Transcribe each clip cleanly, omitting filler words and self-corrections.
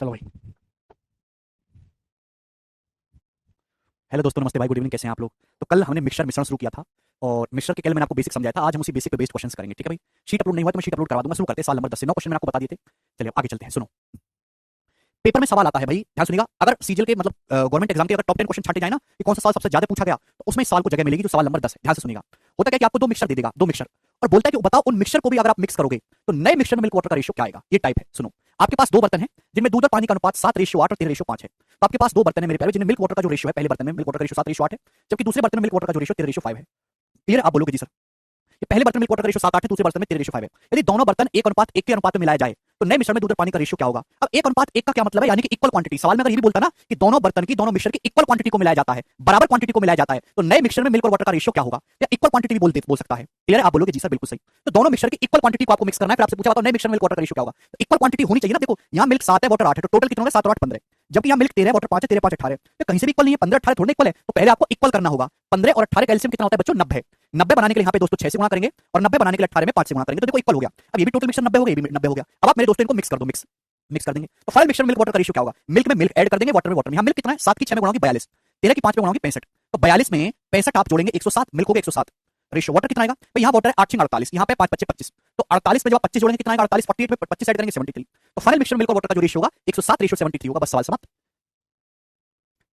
चलो भाई। हेलो दोस्तों, नमस्ते भाई, गुड इवनिंग। कैसे हैं आप लोग? तो कल हमने मिक्सचर मिश्रण शुरू किया था और मिक्सचर के केवल मैंने आपको बेसिक समझाया था। आज हम उसी बेसिक पे बेस्ड क्वेश्चंस करेंगे, ठीक है भाई? शीट अपलोड नहीं हुआ तो मैं शीट अपलोड करवा दूंगा। शुरू करते हैं सवाल नंबर 10 से। 9 क्वेश्चन मैंने आपको बता दिए थे। चलिए आगे चलते हैं, सुनो। पेपर में सवाल आता है भाई, ध्यान सुनिएगा। अगर सीजीएल के मतलब गवर्नमेंट एग्जाम के अगर टॉप 10 क्वेश्चन छांटे जाए ना कि कौन सा सवाल सबसे ज्यादा पूछा गया, तो उसमें इस सवाल को जगह मिलेगी, जो सवाल नंबर 10 है। ध्यान से सुनिएगा। होता क्या है कि आपको दो मिक्सचर दे देगा, दो मिक्सचर, और बोलता है कि बताओ उन मिक्सचर को भी अगर आप मिक्स करोगे तो नए मिक्सचर में मिल्क वाटर का रेशियो क्या आएगा। ये टाइप है, सुनो। आपके पास दो बर्तन है जिनमें दूध और पानी का अनुपात 7:8 और 13:5 है। तो आपके पास दो बर्तन है मेरे प्यारे, जिनमें मिल्क वाटर का जो रेशियो है, पहले बर्तन में मिल्क वाटर का रेशियो 7:8 है, जबकि दूसरे बर्तन में मिल्क वाटर का जो रेशियो 13:5 है। क्लियर? आप बोलोगे जी सर, ये पहले बर्तन में मिल्क वाटर का रेशियो 7:8 है, दूसरे बर्तन में 13:5 है। यदि दोनों बर्तन 1:1 के अनुपात में मिलाए जाए तो नए मिश्रण में दूध और पानी का रेशियो क्या होगा? अब 1:1 का क्या मतलब है? यानी कि इक्वल क्वांटिटी। सवाल में अगर ये भी बोलता ना कि दोनों बर्तन की, दोनों मिश्रण की इक्वल क्वांटिटी को मिलाया जाता है, बराबर क्वांटिटी को मिलाया जाता है, तो नए मिश्रण में मिल्क और वाटर का रेशियो क्या होगा? या इक्वल क्वांटिटी भी बोल सकता है। क्लियर? आप बोलोगे जी सर बिल्कुल सही। तो दोनों मिश्रण की इक्वल क्वांटिटी को आपको मिक्स करना है। फिर आपसे पूछा बताओ नए मिश्रण में मिल्क वाटर का रेशियो क्या होगा? तो इक्वल क्वांटिटी होनी चाहिए ना। देखो यहाँ मिल्क 7 है, वाटर 8 है, तो टोटल कितना होगा? 7 और 8 15। जबकि यहाँ मिल्क 13 है, वाटर 5 है, 13 5 18 है, तो कहीं से भी इक्वल नहीं है। 15 18 थोड़ा इक्वल है, तो पहले आपको इक्वल करना होगा। 15 और 18 का एलसीएम कितना होता है बच्चों? 90। 90 बनाने के लिए यहाँ पे दोस्तों 6 से गुणा करेंगे और 90 बनाने के लिए 18 में 5 से गुणा करेंगे, तो देखो इक्वल हो गया। अब ये भी टोटल मिक्सचर 90 हो गया, ये भी 90 हो गया। अब आप मेरे दोस्तों इनको मिक्स कर दो, मिक्स मिक्स कर देंगे तो फाइनल मिक्सचर मिल्क वाटर का रेशियो क्या होगा? मिल्क में मिल्क ऐड कर देंगे, वाटर में वाटर में। यहाँ मिल्क कितना है? 7 की 6 में गुणा होगी 42, 13 की 5 में गुणा होगी 65, तो 42 में 65 आप जोड़ेंगे 107, मिल्क हो गया 107। रेशियो वाटर कितना आएगा भाई? यहाँ वाटर है 8 48, यहाँ पे 5 25 25, तो 48 में जब आप 25 जोड़ेंगे कितना आएगा? 48 48 में 25 ऐड करेंगे 73, तो फाइनल मिक्सचर मिल्क और वाटर का जो रेशियो होगा 107:73 होगा। बस सवाल समाप्त।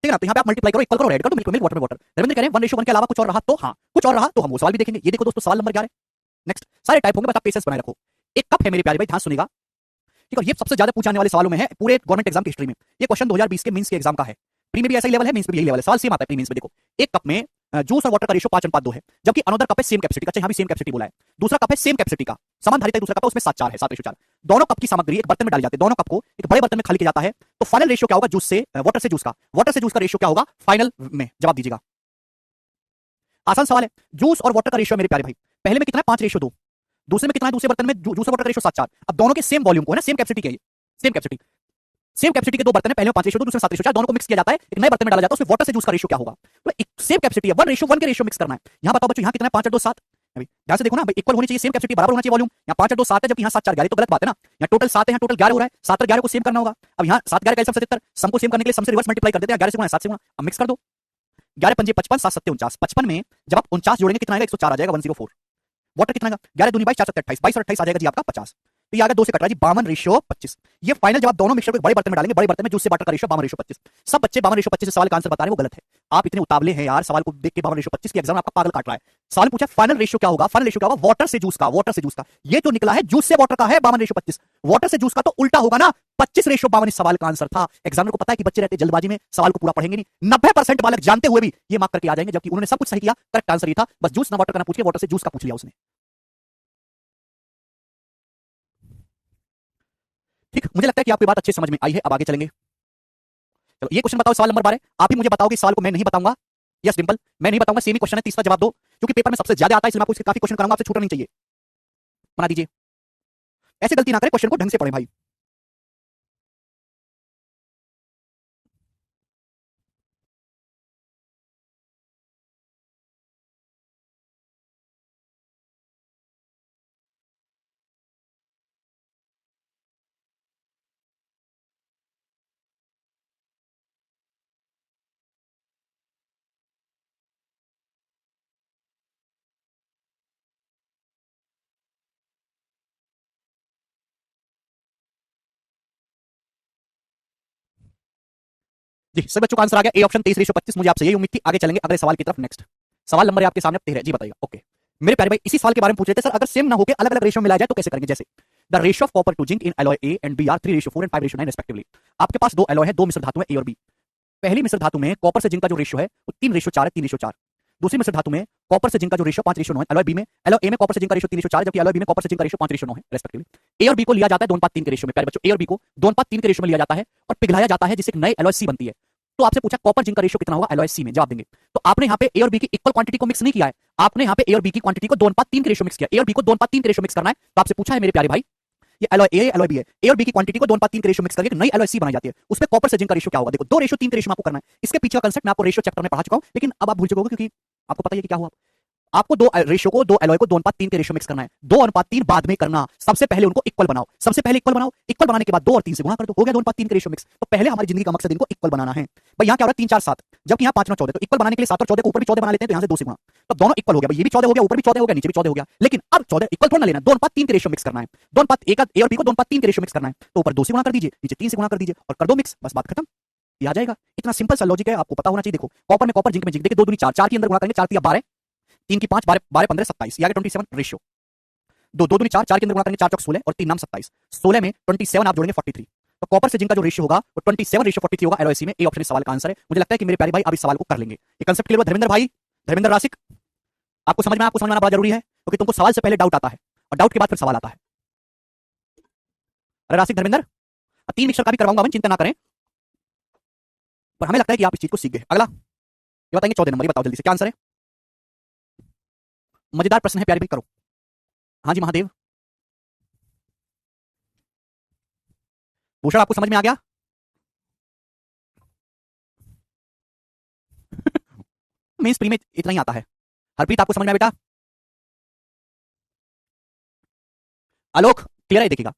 ठीक है ना? तो यहाँ पे आप मल्टीप्लाई करो, इक्वल करो, ऐड करो, तो मिल्क में मिल्क, वाटर में वाटर। रविंद्र कह रहे हैं 1:1 के अलावा कुछ और रहा तो हाँ, कुछ और रहा तो हम वो सवाल भी देखेंगे। ये देखो दोस्तों सवाल नंबर 11। नेक्स्ट सारे टाइप होंगे, बस आप पेशेंस बनाए रखो। एक कप है मेरे प्यारे भाई, ध्यान सुनेगा। ठीक है? ये सबसे ज्यादा पूछे जाने वाले सवालों में है पूरे गवर्नमेंट एग्जाम की हिस्ट्री में। ये क्वेश्चन 2020 के मेंस के एग्जाम का है। प्री में भी ऐसा ही लेवल है, मेंस में भी यही लेवल है। सवाल सेम आता है प्री मेंस में। देखो एक कप में जूस और वाटर का रेशियो 5:2 है, जबकि अनदर कप है सेम कैपेसिटी का। अच्छा यहाँ भी सेम कैपेसिटी बोला है। दूसरा कप है सेम कैपेसिटी का, समान धारिता दूसरा कप है, उसमें 7:4 है, 7:4। दोनों कप की सामग्री एक बर्तन में डाली जाती है, दोनों कप को एक बड़े बर्तन में खाली किया जाता है, तो फाइनल रेशियो क्या होगा? जूस से वाटर से जूस का, वाटर से जूस का रेशियो क्या होगा फाइनल में? जवाब दीजिएगा। आसान सवाल है। जूस और वाटर का रेशियो मेरे प्यारे भाई, पहले में कितना है? 5:2। दूसरे में कितना है? दूसरे बर्तन में जूस और वाटर का रेशियो 7:4। अब दोनों के सेम वॉल्यूम को है ना, सेम कैपेसिटी के, सेम कैपेसिटी, सेम कैपेसिटी के दो बर्तन है, पहले में 5:2 दूसरे में 7:4, दोनों को मिक्स किया जाता है, एक नए बर्तन में डाला जाता है, उसमें वाटर से जूस का रेशियो क्या होगा? तो एक सेम कैपेसिटी है, 1:1 के रेशियो मिक्स करना है। यहाँ बताओ बच्चों, यहाँ कितना है? 5:2 7। अभी ध्यान से देखो ना भाई, इक्वल होनी चाहिए, सेम कैपेसिटी, बराबर होना चाहिए वॉल्यूम। यहाँ 5:2 7 है, जबकि यहाँ 7:4 11, तो गलत बात है ना। यहाँ टोटल 7 है, यहाँ टोटल 11 हो रहा है, 7 और 11 को सेम करना होगा। अब यहाँ 7 11 का एलसीएम 77, सम को सेम करने के लिए सम से रिवर्स मल्टीप्लाई कर देते हैं, 11 से गुणा 7 से गुणा, अब मिक्स कर दो। 11 पंजे 55, 7 7 49, 55 में जब आप 49 जोड़ेंगे कितना आएगा? 104 आ जाएगा, 104। वाटर कितना आएगा? 11 दूनी 22, 4 7 28, 22 और 28 आ जाएगा जी आपका 50। तो ये आ गया 2 से कट रहा है जी, 52:25। ये फाइनल जब आप दोनों मिक्सचर को बड़े बर्तन में डालेंगे, बड़े बर्तन में जूस से वाटर का रेशियो 52:25। सब बच्चे 52:25 से सवाल का आंसर बता रहे हैं, वो गलत है। आप इतने उतावले हैं यार, सवाल को देख के 52:25 की एग्जाम आपका पागल काट रहा है। सवाल पूछा फाइनल रेशियो क्या होगा? फाइनल रेशियो क्या होगा? वाटर से जूस का, वाटर से जूस का। ये जो निकला है जूस से वाटर का है 52:25, वाटर से जूस का तो उल्टा होगा ना, 25:52 सवाल का आंसर था। एग्जामिनर को पता है कि बच्चे रहते जल्दबाजी में सवाल को पूरा पढ़ेंगे नहीं, 90% बालक जानते हुए भी ये मार्क करके आ जाएंगे, जबकि उन्होंने सब कुछ सही किया। करेक्ट आंसर ये था, बस जूस ना वाटर का ना पूछ लिया, वाटर से जूस का पूछ लिया उसने। ठीक, मुझे लगता है कि आपको बात अच्छे समझ में आई है। अब आगे चलेंगे। चलो ये क्वेश्चन बताओ, सवाल नंबर 12। आप ही मुझे बताओ कि सवाल को मैं नहीं बताऊंगा। यस डिंपल, मैं नहीं बताऊंगा, सेम ही क्वेश्चन है, तीसरा जवाब दो, क्योंकि पेपर में सबसे ज्यादा आता है, इसलिए मैं आपको इसके काफी क्वेश्चन कराऊंगा, आपसे छूटना नहीं चाहिए। बना दीजिए। ऐसे गलती ना करें, क्वेश्चन को ढंग से पढ़ें भाई। जी सभी बच्चों का आंसर आ गया, ए ऑप्शन 23:25। मुझे आपसे यही उम्मीद थी। आगे चलेंगे अगले सवाल की तरफ। नेक्स्ट सवाल नंबर है आपके सामने 13 जी, बताइएगा। ओके मेरे प्यारे भाई, इसी सवाल के बारे में पूछ रहे थे सर, अगर सेम ना होकर अलग अलग रेशियो मिलाया जाए तो कैसे करेंगे? जैसे the ratio of copper to zinc in alloy A and B are 3:4 and 5:9 respectively. आपके पास दो एलॉय है, दो मिश्र धातु है ए और बी। पहली मिश्र धातु में कॉपर से जिंक का जो रेशियो है वो 3:4 है, 3:4। दूसरी मिश्र धातु में कॉपर से जिंक का जो रेशियो 5:9 है। एलॉय बी में, एलॉय ए में कॉपर से जिंक का रेशियो 3:4 है, जबकि एलॉय बी में कॉपर से जिंक का रेशियो 5:9 है रेस्पेक्टिवली। ए और बी को लिया जाता है 2:3 के रेशियो में। प्यारे बच्चों, ए और बी को 2:3 के रेशियो में लिया जाता है और पिघलाया जाता है, जिससे एक नई एलॉय सी बनती है। तो आपसे पूछा कॉपर जिंक का रेशियो कितना होगा एलॉय सी में? जवाब देंगे। तो आपने यहाँ पे ए और बी की इक्वल क्वांटिटी को मिक्स नहीं किया है, आपने यहाँ पे ए और बी की क्वांटिटी को 2:3 के रेशियो मिक्स किया। ए और बी को 2:3 के रेशियो मिक्स करना है, तो आपसे पूछा है मेरे प्यारे भाई, ये एलॉय ए एलॉय बी है, ए और बी की क्वांटिटी को 2:3 के रेशियो मिक्स करके एक नई एलॉय सी बनाई जाती है, उसमें कॉपर से जिंक का रेशियो क्या होगा? देखो 2:3 के रेशियो में आपको करना है। इसके पीछे का कांसेप्ट मैं आपको रेशियो चैप्टर में पढ़ा चुका हूं, लेकिन अब आप भूल चुके होगे, क्योंकि आपको पता है कि क्या हुआ। आपको दो रेशियो को, दो एलॉय को 2:3 के रेशियो मिक्स करना है। 2:3 बाद में करना, सबसे पहले उनको इक्वल बनाओ। सबसे पहले इक्वल बनाओ, इक्वल बनाने के बाद 2 और 3 से गुणा कर दो, हो गया 2:3 के रेशियो मिक्स। तो पहले हमारी जिंदगी का मकसद इनको इक्वल बनाना है। भाई यहाँ क्या हो रहा है, 3 4 7, जबकि यहाँ 5 9 14, तो इक्वल बनाने के लिए 7 और 14 को ऊपर भी 14 बना लेते हैं, तो यहाँ से 2 से गुणा, तो दोनों इक्वल हो गया। भाई ये भी 14 हो गया, ऊपर भी 14 हो गया, नीचे भी 14 हो गया। लेकिन अब 14 इक्वल थोड़ा ना लेना, 2:3 के रेशियो मिक्स करना है। 2:1 ए और बी को 2:3 के रेशियो मिक्स करना है, तो ऊपर 2 से गुणा कर दीजिए, नीचे 3 से गुणा कर दीजिए और कर दो मिक्स, बस बात खत्म। ये आ जाएगा। इतना सिंपल सा लॉजिक है, आपको पता होना चाहिए। देखो कॉपर में कॉपर, जिंक में जिंक, देखिए 2 दूनी 4, 4 के अंदर गुणा करेंगे, 4 3 12, 3 की 5 12 12 15 27, ये आ गया 27 रेशियो। 2 2 दूनी 4, 4 के अंदर गुणा करेंगे, 4 चौक 16 और 3 नाम 27, 16 में 27 आप जोड़ेंगे 43। तो कॉपर से जिंक का जो रेशियो होगा वो 27 रेशियो 43 होगा। एलओसी में ए ऑप्शन इस सवाल का आंसर है। मुझे लगता है कि मेरे प्यारे भाई अब इस सवाल को कर लेंगे। ये कांसेप्ट क्लियर हुआ धर्मेंद्र भाई, धर्मेंद्र राशिक? आपको समझ में, आपको समझना बड़ा जरूरी है, क्योंकि तुमको सवाल से पहले डाउट आता है और डाउट के बाद फिर सवाल आता है। अरे राशिक, धर्मेंद्र, 3 मिक्सर का भी करवाऊंगा मैं, चिंता ना करें, पर हमें लगता है कि आप इस चीज को सीख गए। अगला ये बताएंगे 14 नंबर, ये बताओ जल्दी से क्या आंसर है। मजेदार प्रश्न है प्यारे भाई, करो। हाँ जी महादेव। भूषण आपको समझ में आ गया? मेंस प्री में इतना ही आता है। हरप्रीत आपको समझ में आया बेटा? आलोक क्लियर है? देखिएगा,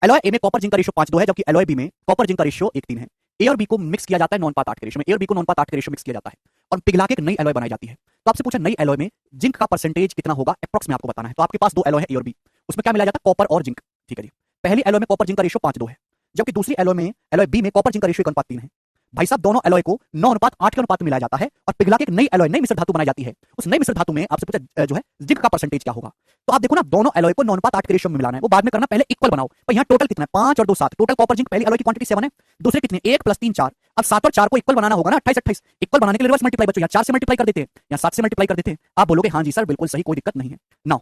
एलॉय ए में कॉपर जिंक का रेशियो 5:2 है, जबकि एलॉय बी में कॉपर जिंक का रेशियो 1:3 है। ए और बी को मिक्स किया जाता है 9:8 के रेशियो में, ए और बी को 9:8 के रेशियो मिक्स किया जाता है और पिघला के एक नई एलॉय बनाई जाती है। तो आपसे पूछा नई एलॉय में जिंक का परसेंटेज कितना होगा, अप्रॉक्स में आपको बताना है। तो आपके पास 2 एलॉय है, ए और बी, उसमें क्या मिलाया जाता है, कॉपर और जिंक। ठीक है जी। पहली एलॉय में कॉपर जिंक का रेशियो 5:2 है, जबकि दूसरी एलॉय में, एलॉय बी में कॉपर जिंक का रेशियो 1:3 है। भाई साहब दोनों एलॉय को 9:8 के अनुपात में मिलाया जाता है और पिघला के एक नई एलॉय, नई मिश्र धातु बनाई जाती है। उस नई मिश्र धातु में आपसे पूछा जो है जिंक का परसेंटेज क्या होगा। तो आप देखो ना, दोनों एलॉय को 9:8 के रेशियो में मिलाना है, वो बाद में करना, पहले इक्वल बनाओ। पर यहाँ टोटल कितना है, 5 और 2 7, टोटल कॉपर जिंक पहली एलॉय की क्वांटिटी 7 है, दूसरे कितने 1 + 3 4। अब 7 और 4 को इक्वल बनाना होगा ना, 28 28, इक्वल बनाने के लिए रिवर्स मल्टीप्लाई बच्चों, यहाँ 4 से मल्टीप्लाई कर देते हैं, यहाँ 7 से मल्टीप्लाई कर देते हैं। आप बोलोगे हाँ जी सर बिल्कुल सही, कोई दिक्कत नहीं है। नाउ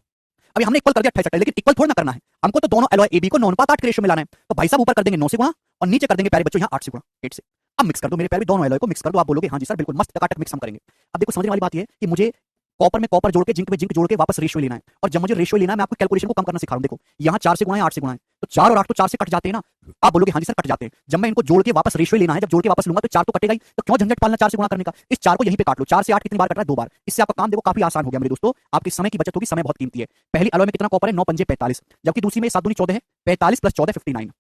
अभी हमने इक्वल कर दिया 28 28, लेकिन इक्वल थोड़ा ना करना है हमको, तो दोनों एलॉय ए बी को 9:8 के रेशियो में लाना है। तो भाई साहब ऊपर कर देंगे 9 से गुणा और नीचे कर देंगे प्यारे बच्चों यहाँ 8 से गुणा, 8 से। अब मिक्स कर दो मेरे प्यारे, दोनों एलॉय को मिक्स कर दो। आप बोलोगे हाँ जी सर बिल्कुल मस्त टकाटक मिक्स हम करेंगे। अब देखो समझने वाली बात ये कि मुझे कॉपर में कॉपर जोड़ के, जिंक में जिंक जोड़ के वापस रेशियो लेना है, और जब मुझे रेशियो लेना है मैं आपको कैलकुलेशन को कम करना सिखा रहा हूं। देखो यहाँ 4 से गुणा है, 8 से गुणा है, तो 4 और 8 तो 4 से कट जाते हैं ना। आप बोलोगे हाँ जी सर कट जाते हैं। जब मैं इनको जोड़ के वापस रेशियो लेना है, जब जोड़ के वापस लूंगा तो 4 तो कटेगा ही, तो क्यों झंझट पालना 4 से गुणा करने का। इस 4 को यहीं पे काट लो, 4 से 8 कितनी बार कट रहा है, 2 बार। इससे आपका काम देखो काफी आसान हो गया मेरे दोस्तों, आपके समय की बचत होगी, समय बहुत कीमती है। पहली एलॉय में कितना कॉपर है, 9 पंजे 45, जबकि दूसरी में 7 दूनी 14 है, 45 + 14 59।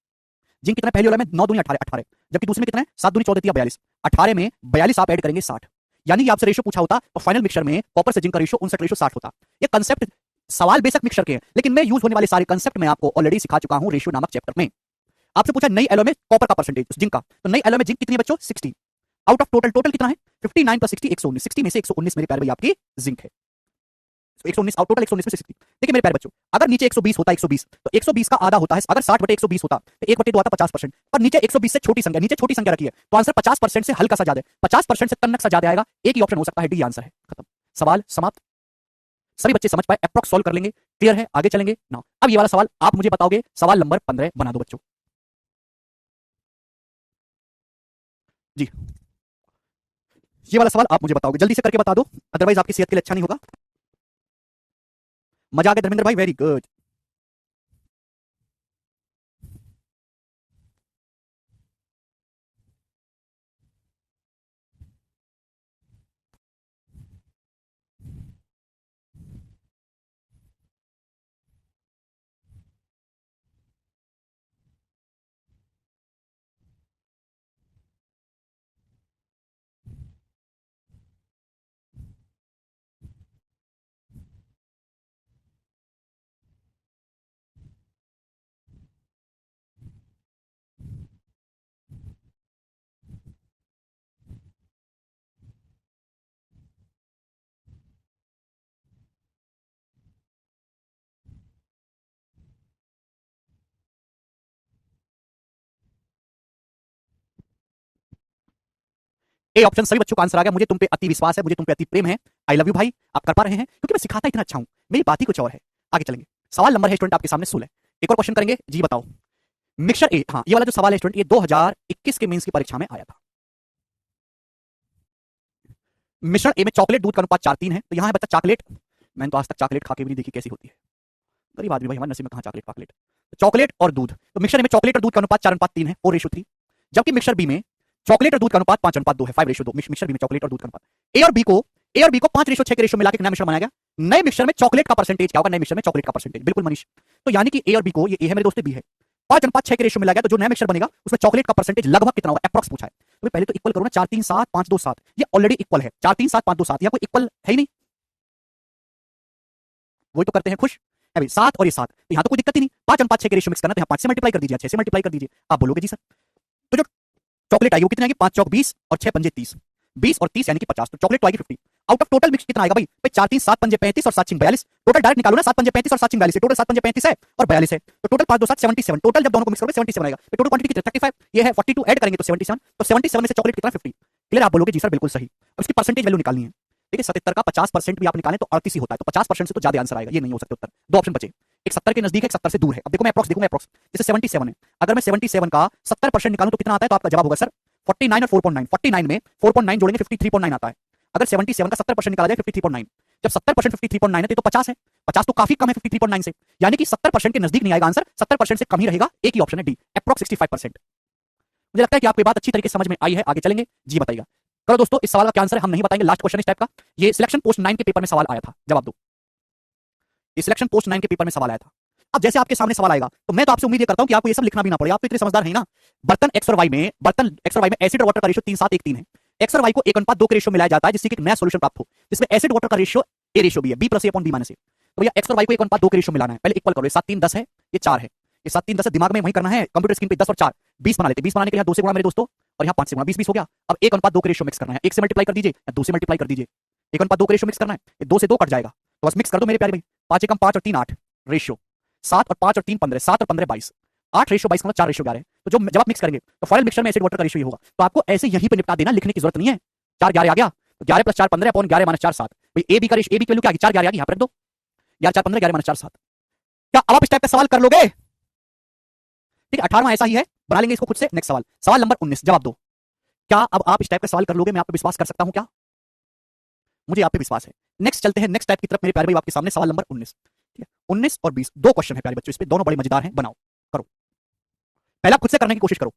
जिंक कितना पहली एलॉय में, 9 दूनी 18 18, जबकि दूसरी में कितना है, 7 दूनी 14 42, 18 में 42 आप ऐड करेंगे 60। यानी कि आपसे रेशियो पूछा होता तो फाइनल मिक्सचर में कॉपर से जिंक का रेशियो 59 रेशियो 60 होता। ये कंसेप्ट सवाल बेशक मिक्सचर के हैं, लेकिन मैं यूज होने वाले सारे कंसेप्ट में आपको ऑलरेडी सिखा चुका हूं रेशियो नामक चैप्टर में। आपसे पूछा नई एलॉय में कॉपर का परसेंटेज जिंक का, तो नई एलॉय में जिंक कितनी है बच्चों, 60 आउट ऑफ टोटल। टोटल कितना है, 59 + 60 119, 60 में से 119 मेरे प्यारे भाई आपकी जिंक है। 119 आउट, टोटल 119 में से 60। देखिए मेरे प्यारे बच्चों, अगर नीचे 120 होता, 120 तो 120 का आधा होता है, अगर 60/120 होता तो 1/2 आता 50%। पर नीचे 120 से छोटी संख्या, नीचे छोटी संख्या रखी है, तो आंसर 50% से हल्का सा ज्यादा है, 50% से तन्नक सा ज्यादा आएगा। एक ही ऑप्शन हो सकता है, डी आंसर है, खत्म, सवाल समाप्त। सभी बच्चे समझ पाए, अप्रॉक्स सॉल्व कर लेंगे, क्लियर है, आगे चलेंगे ना। अब ये वाला सवाल आप मुझे बताओगे, सवाल नंबर 15 बना दो बच्चों जी। ये वाला सवाल आप मुझे बताओगे, जल्दी से करके बता दो, अदरवाइज आपकी सेहत के लिए अच्छा नहीं होगा। मजा आ गया धर्मेंद्र भाई, वेरी गुड। ए ऑप्शन सभी बच्चों का आंसर आ गया। मुझे तुम पे अति विश्वास है, मुझे तुम पे अति प्रेम है। आई लव यू भाई, आप कर पा रहे हैं क्योंकि मैं सिखाता इतना अच्छा हूं, मेरी बात ही कुछ और है। आगे चलेंगे, सवाल नंबर है स्टूडेंट आपके सामने 16। एक और क्वेश्चन करेंगे जी, बताओ मिक्सचर ए, हाँ ये वाला जो सवाल है स्टूडेंट, ये 2021 के मेंस की परीक्षा में आया था। मिश्रण ए में चॉकलेट दूध का अनुपात 4:3 है, तो यहाँ है बच्चा चॉकलेट, मैंने तो आज तक चॉकलेट खा के भी नहीं देखी कैसी होती है, गरीब आदमी भाई, हमारे नसीब में कहाँ चॉकलेट पाकलेट। चॉकलेट और दूध, तो मिक्सचर ए में चॉकलेट और दूध का अनुपात 4:3 है, 4:3, जबकि मिक्सचर बी में चॉकलेट और दूध का अनुपात 5:2 है, 5:2। मिक्सचर बी में चॉकलेट और दूध का अनुपात। ए और बी को ए और बी को 5:6 के रेशियो मिला के नया मिश्रण बनाया गया। नए मिक्सचर में चॉकलेट का परसेंटेज क्या होगा? नए मिक्सचर में चॉकलेट का परसेंटेज, बिल्कुल मनीष। तो यानी कि ए और बी को, ये ए है मेरे दोस्त, बी है, 5:6 के रेशियो मिला गया, तो जो नया मिक्सचर बनेगा उसमें चॉकलेट का परसेंटेज लगभग कितना होगा? अप्रॉक्स पूछा है। तो पहले तो इक्वल करो ना, 4 3 7 5 2 7, ये ऑलरेडी इक्वल है। 4 3 7 5 2 7, यहां कोई इक्वल है ही नहीं, वही तो करते हैं खुश है भाई, 7 और ये 7, तो यहां तो कोई दिक्कत ही नहीं। 5:6 के रेशियो मिक्स करना, तो यहां 5 से मल्टीप्लाई कर दीजिए, 6 से मल्टीप्लाई कर दीजिए। आप बोलोगे जी सर, तो जो चॉकलेट आएगी वो कितनी आएगी? 5 चौक 20 और 6 पंजे 30, 20 और 30 यानी कि 50, तो चॉकलेट तो आएगी 50। आउट ऑफ टोटल मिक्स कितना आएगा भाई? 4 3 7 पंजे 35 और 7 6 42, टोटल डायरेक्ट निकालो ना, 7 पंजे 35 और 7 6 42, टोटल 7 पंजे 35 है और 42 है, तो टोटल 5 2 7 77, टोटल जब दोनों को मिक्स करोगे 77 आएगा। तो टोटल क्वांटिटी कितनी? 35, ये है 42, ऐड करेंगे तो 77, तो 77 में से चॉकलेट कितना? 50। क्लियर? आप बोलोगे जी सर बिल्कुल सही। अब इसकी परसेंटेज वैल्यू निकालनी है। ठीक है, 77 का 50% भी आप निकालें तो 38 ही होता है, तो 50% से तो ज्यादा आंसर आएगा, ये नहीं हो सकते उत्तर। दो ऑप्शन बचे, एक 70 के नजदीक है, एक 70 से दूर है। अब देखो मैं अप्रॉक्स, जैसे 77 है, अगर मैं 77 का 70% निकालूं तो कितना आता है? तो आपका जवाब होगा सर 49 और 4.9, 49 में 4.9 जोड़ेंगे 53.9 आता है। अगर 77 का 70% निकाला जाए 53.9, जब 70% 53.9 है तो 50 है, 50 तो काफी कम है 53.9 से, यानी कि 70% के नजदीक नहीं आएगा आंसर, 70% से कम ही रहेगा। एक ही ऑप्शन है डी, अप्रॉक्स 65%। मुझे लगता है कि आपको बात अच्छी तरीके से समझ में आई है, आगे चलेंगे, जी बताइएगा। करो दोस्तों, इस सवाल का क्या आंसर है हम नहीं बताएंगे, लास्ट क्वेश्चन इस टाइप का। ये सिलेक्शन पोस्ट 9 के पेपर में सवाल आया था, जवाब दो। ये सिलेक्शन पोस्ट 9 के पेपर में सवाल आया था। अब जैसे आपके सामने सवाल आएगा तो मैं तो आपसे उम्मीद ये करता हूं कि आपको ये सब लिखना भी ना पड़े, आप तो इतने समझदार हैं ना। बर्तन एक्स और वाई में एसिड और वाटर का रेशियो 3:7:1:3 है। एक्स और वाई को 1:2 के रेशियो मिलाया जाता है जिससे एक नया सॉल्यूशन प्राप्त हो, जिसमें एसिड वाटर का रेशियो ए रेशियो भी है, बी प्लस ए अपॉन बी माइनस ए। तो भैया एक्स और वाई को 1:2 के रेशियो मिलाना है, पहले इक्वल करो। 7 3 10 है, ये 4 है, ये 7 3 10 है, दिमाग में वही करना है, कंप्यूटर स्क्रीन पे 10 और 4 20 बना लेते हैं। 20 बनाने के लिए 2 से गुणा मेरे दोस्तों, और यहाँ 5 से गुणा, 20 20 हो गया। अब 1:2 के रेशियो मिक्स करना है, 1 से मल्टीप्लाई कर दीजिए या 2 से मल्टीप्लाई कर दीजिए। 1:2 के रेशियो मिक्स करना है, ये 2 से 2 कट जाएगा, तो बस मिक्स कर दो मेरे प्यारे भाई। 5 एकम 5 और 3 8 रेशियो, 7 और 5 और 3 15, 7 और 15 22, 8 रेशियो 22 का 4 रेशियो 11 है। तो जो जब आप मिक्स करेंगे तो फाइनल मिक्सचर में एसिड वाटर का रेशियो ये होगा। तो आपको ऐसे यहीं पे निपटा देना, लिखने की जरूरत नहीं है। 4 11 आ गया, तो 11 + 4 15 अपॉन 11 - 4 7। भाई ए बी का रेशियो, ए बी की वैल्यू क्या आ गई? 4 11 आ गई, यहाँ पर रख दो, 11 4 15 11 - 4 7। क्या अब आप इस टाइप का सवाल कर लोगे? ठीक है, 18वां ऐसा ही है, बना लेंगे इसको खुद से। नेक्स्ट सवाल, सवाल नंबर 19, जवाब दो। क्या अब आप इस टाइप का सवाल कर लोगे? मैं आप पे विश्वास कर सकता हूं क्या? मुझे आप पे विश्वास है। नेक्स्ट चलते हैं नेक्स्ट टाइप की तरफ मेरे प्यारे भाई, आपके सामने सवाल नंबर 19। ठीक है, 19 और 20 दो क्वेश्चन है प्यारे बच्चों, इस पे दोनों बड़े मजेदार हैं, बनाओ, करो। पहले आप खुद से करने की कोशिश करो।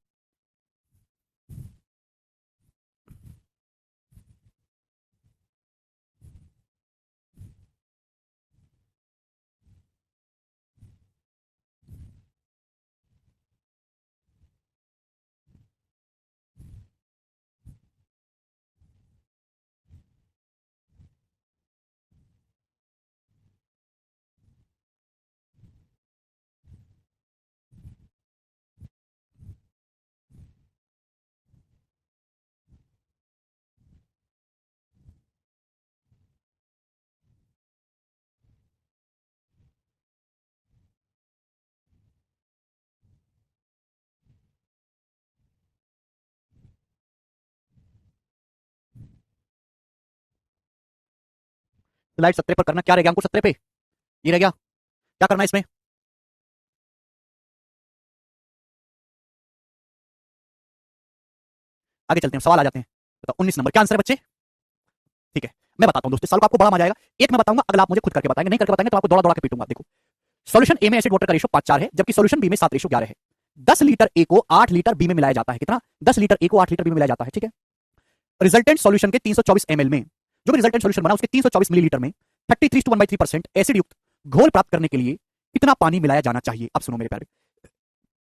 स्लाइड 17 पर करना, क्या रह गया हमको 17 पे? ये रह गया, क्या करना है इसमें? आगे चलते हैं, सवाल आ जाते हैं। बताओ 19 नंबर क्या आंसर है बच्चे? ठीक है, मैं बताता हूं दोस्तों, सवाल को आपको बड़ा मजा आएगा। एक मैं बताऊंगा, अगर आप मुझे खुद करके बताएंगे, नहीं करके बताएंगे तो आपको दौड़ा दौड़ा के पीटूंगा। देखो, सॉल्यूशन ए में एसिड वाटर का रेशियो 5:4 है, जबकि सॉल्यूशन बी में 7:11 है। 10 लीटर ए को 8 लीटर बी में मिलाया जाता है। कितना? 10 लीटर ए को 8 लीटर बी में मिलाया जाता है। ठीक है, रिजल्टेंट सॉल्यूशन के 324 ml में, जो भी रिजल्टेंट सॉल्यूशन बना उसके 324 मिलीलीटर में 33 to 1/3% एसिड युक्त घोल प्राप्त करने के लिए कितना पानी मिलाया जाना चाहिए? अब सुनो मेरे प्यारे,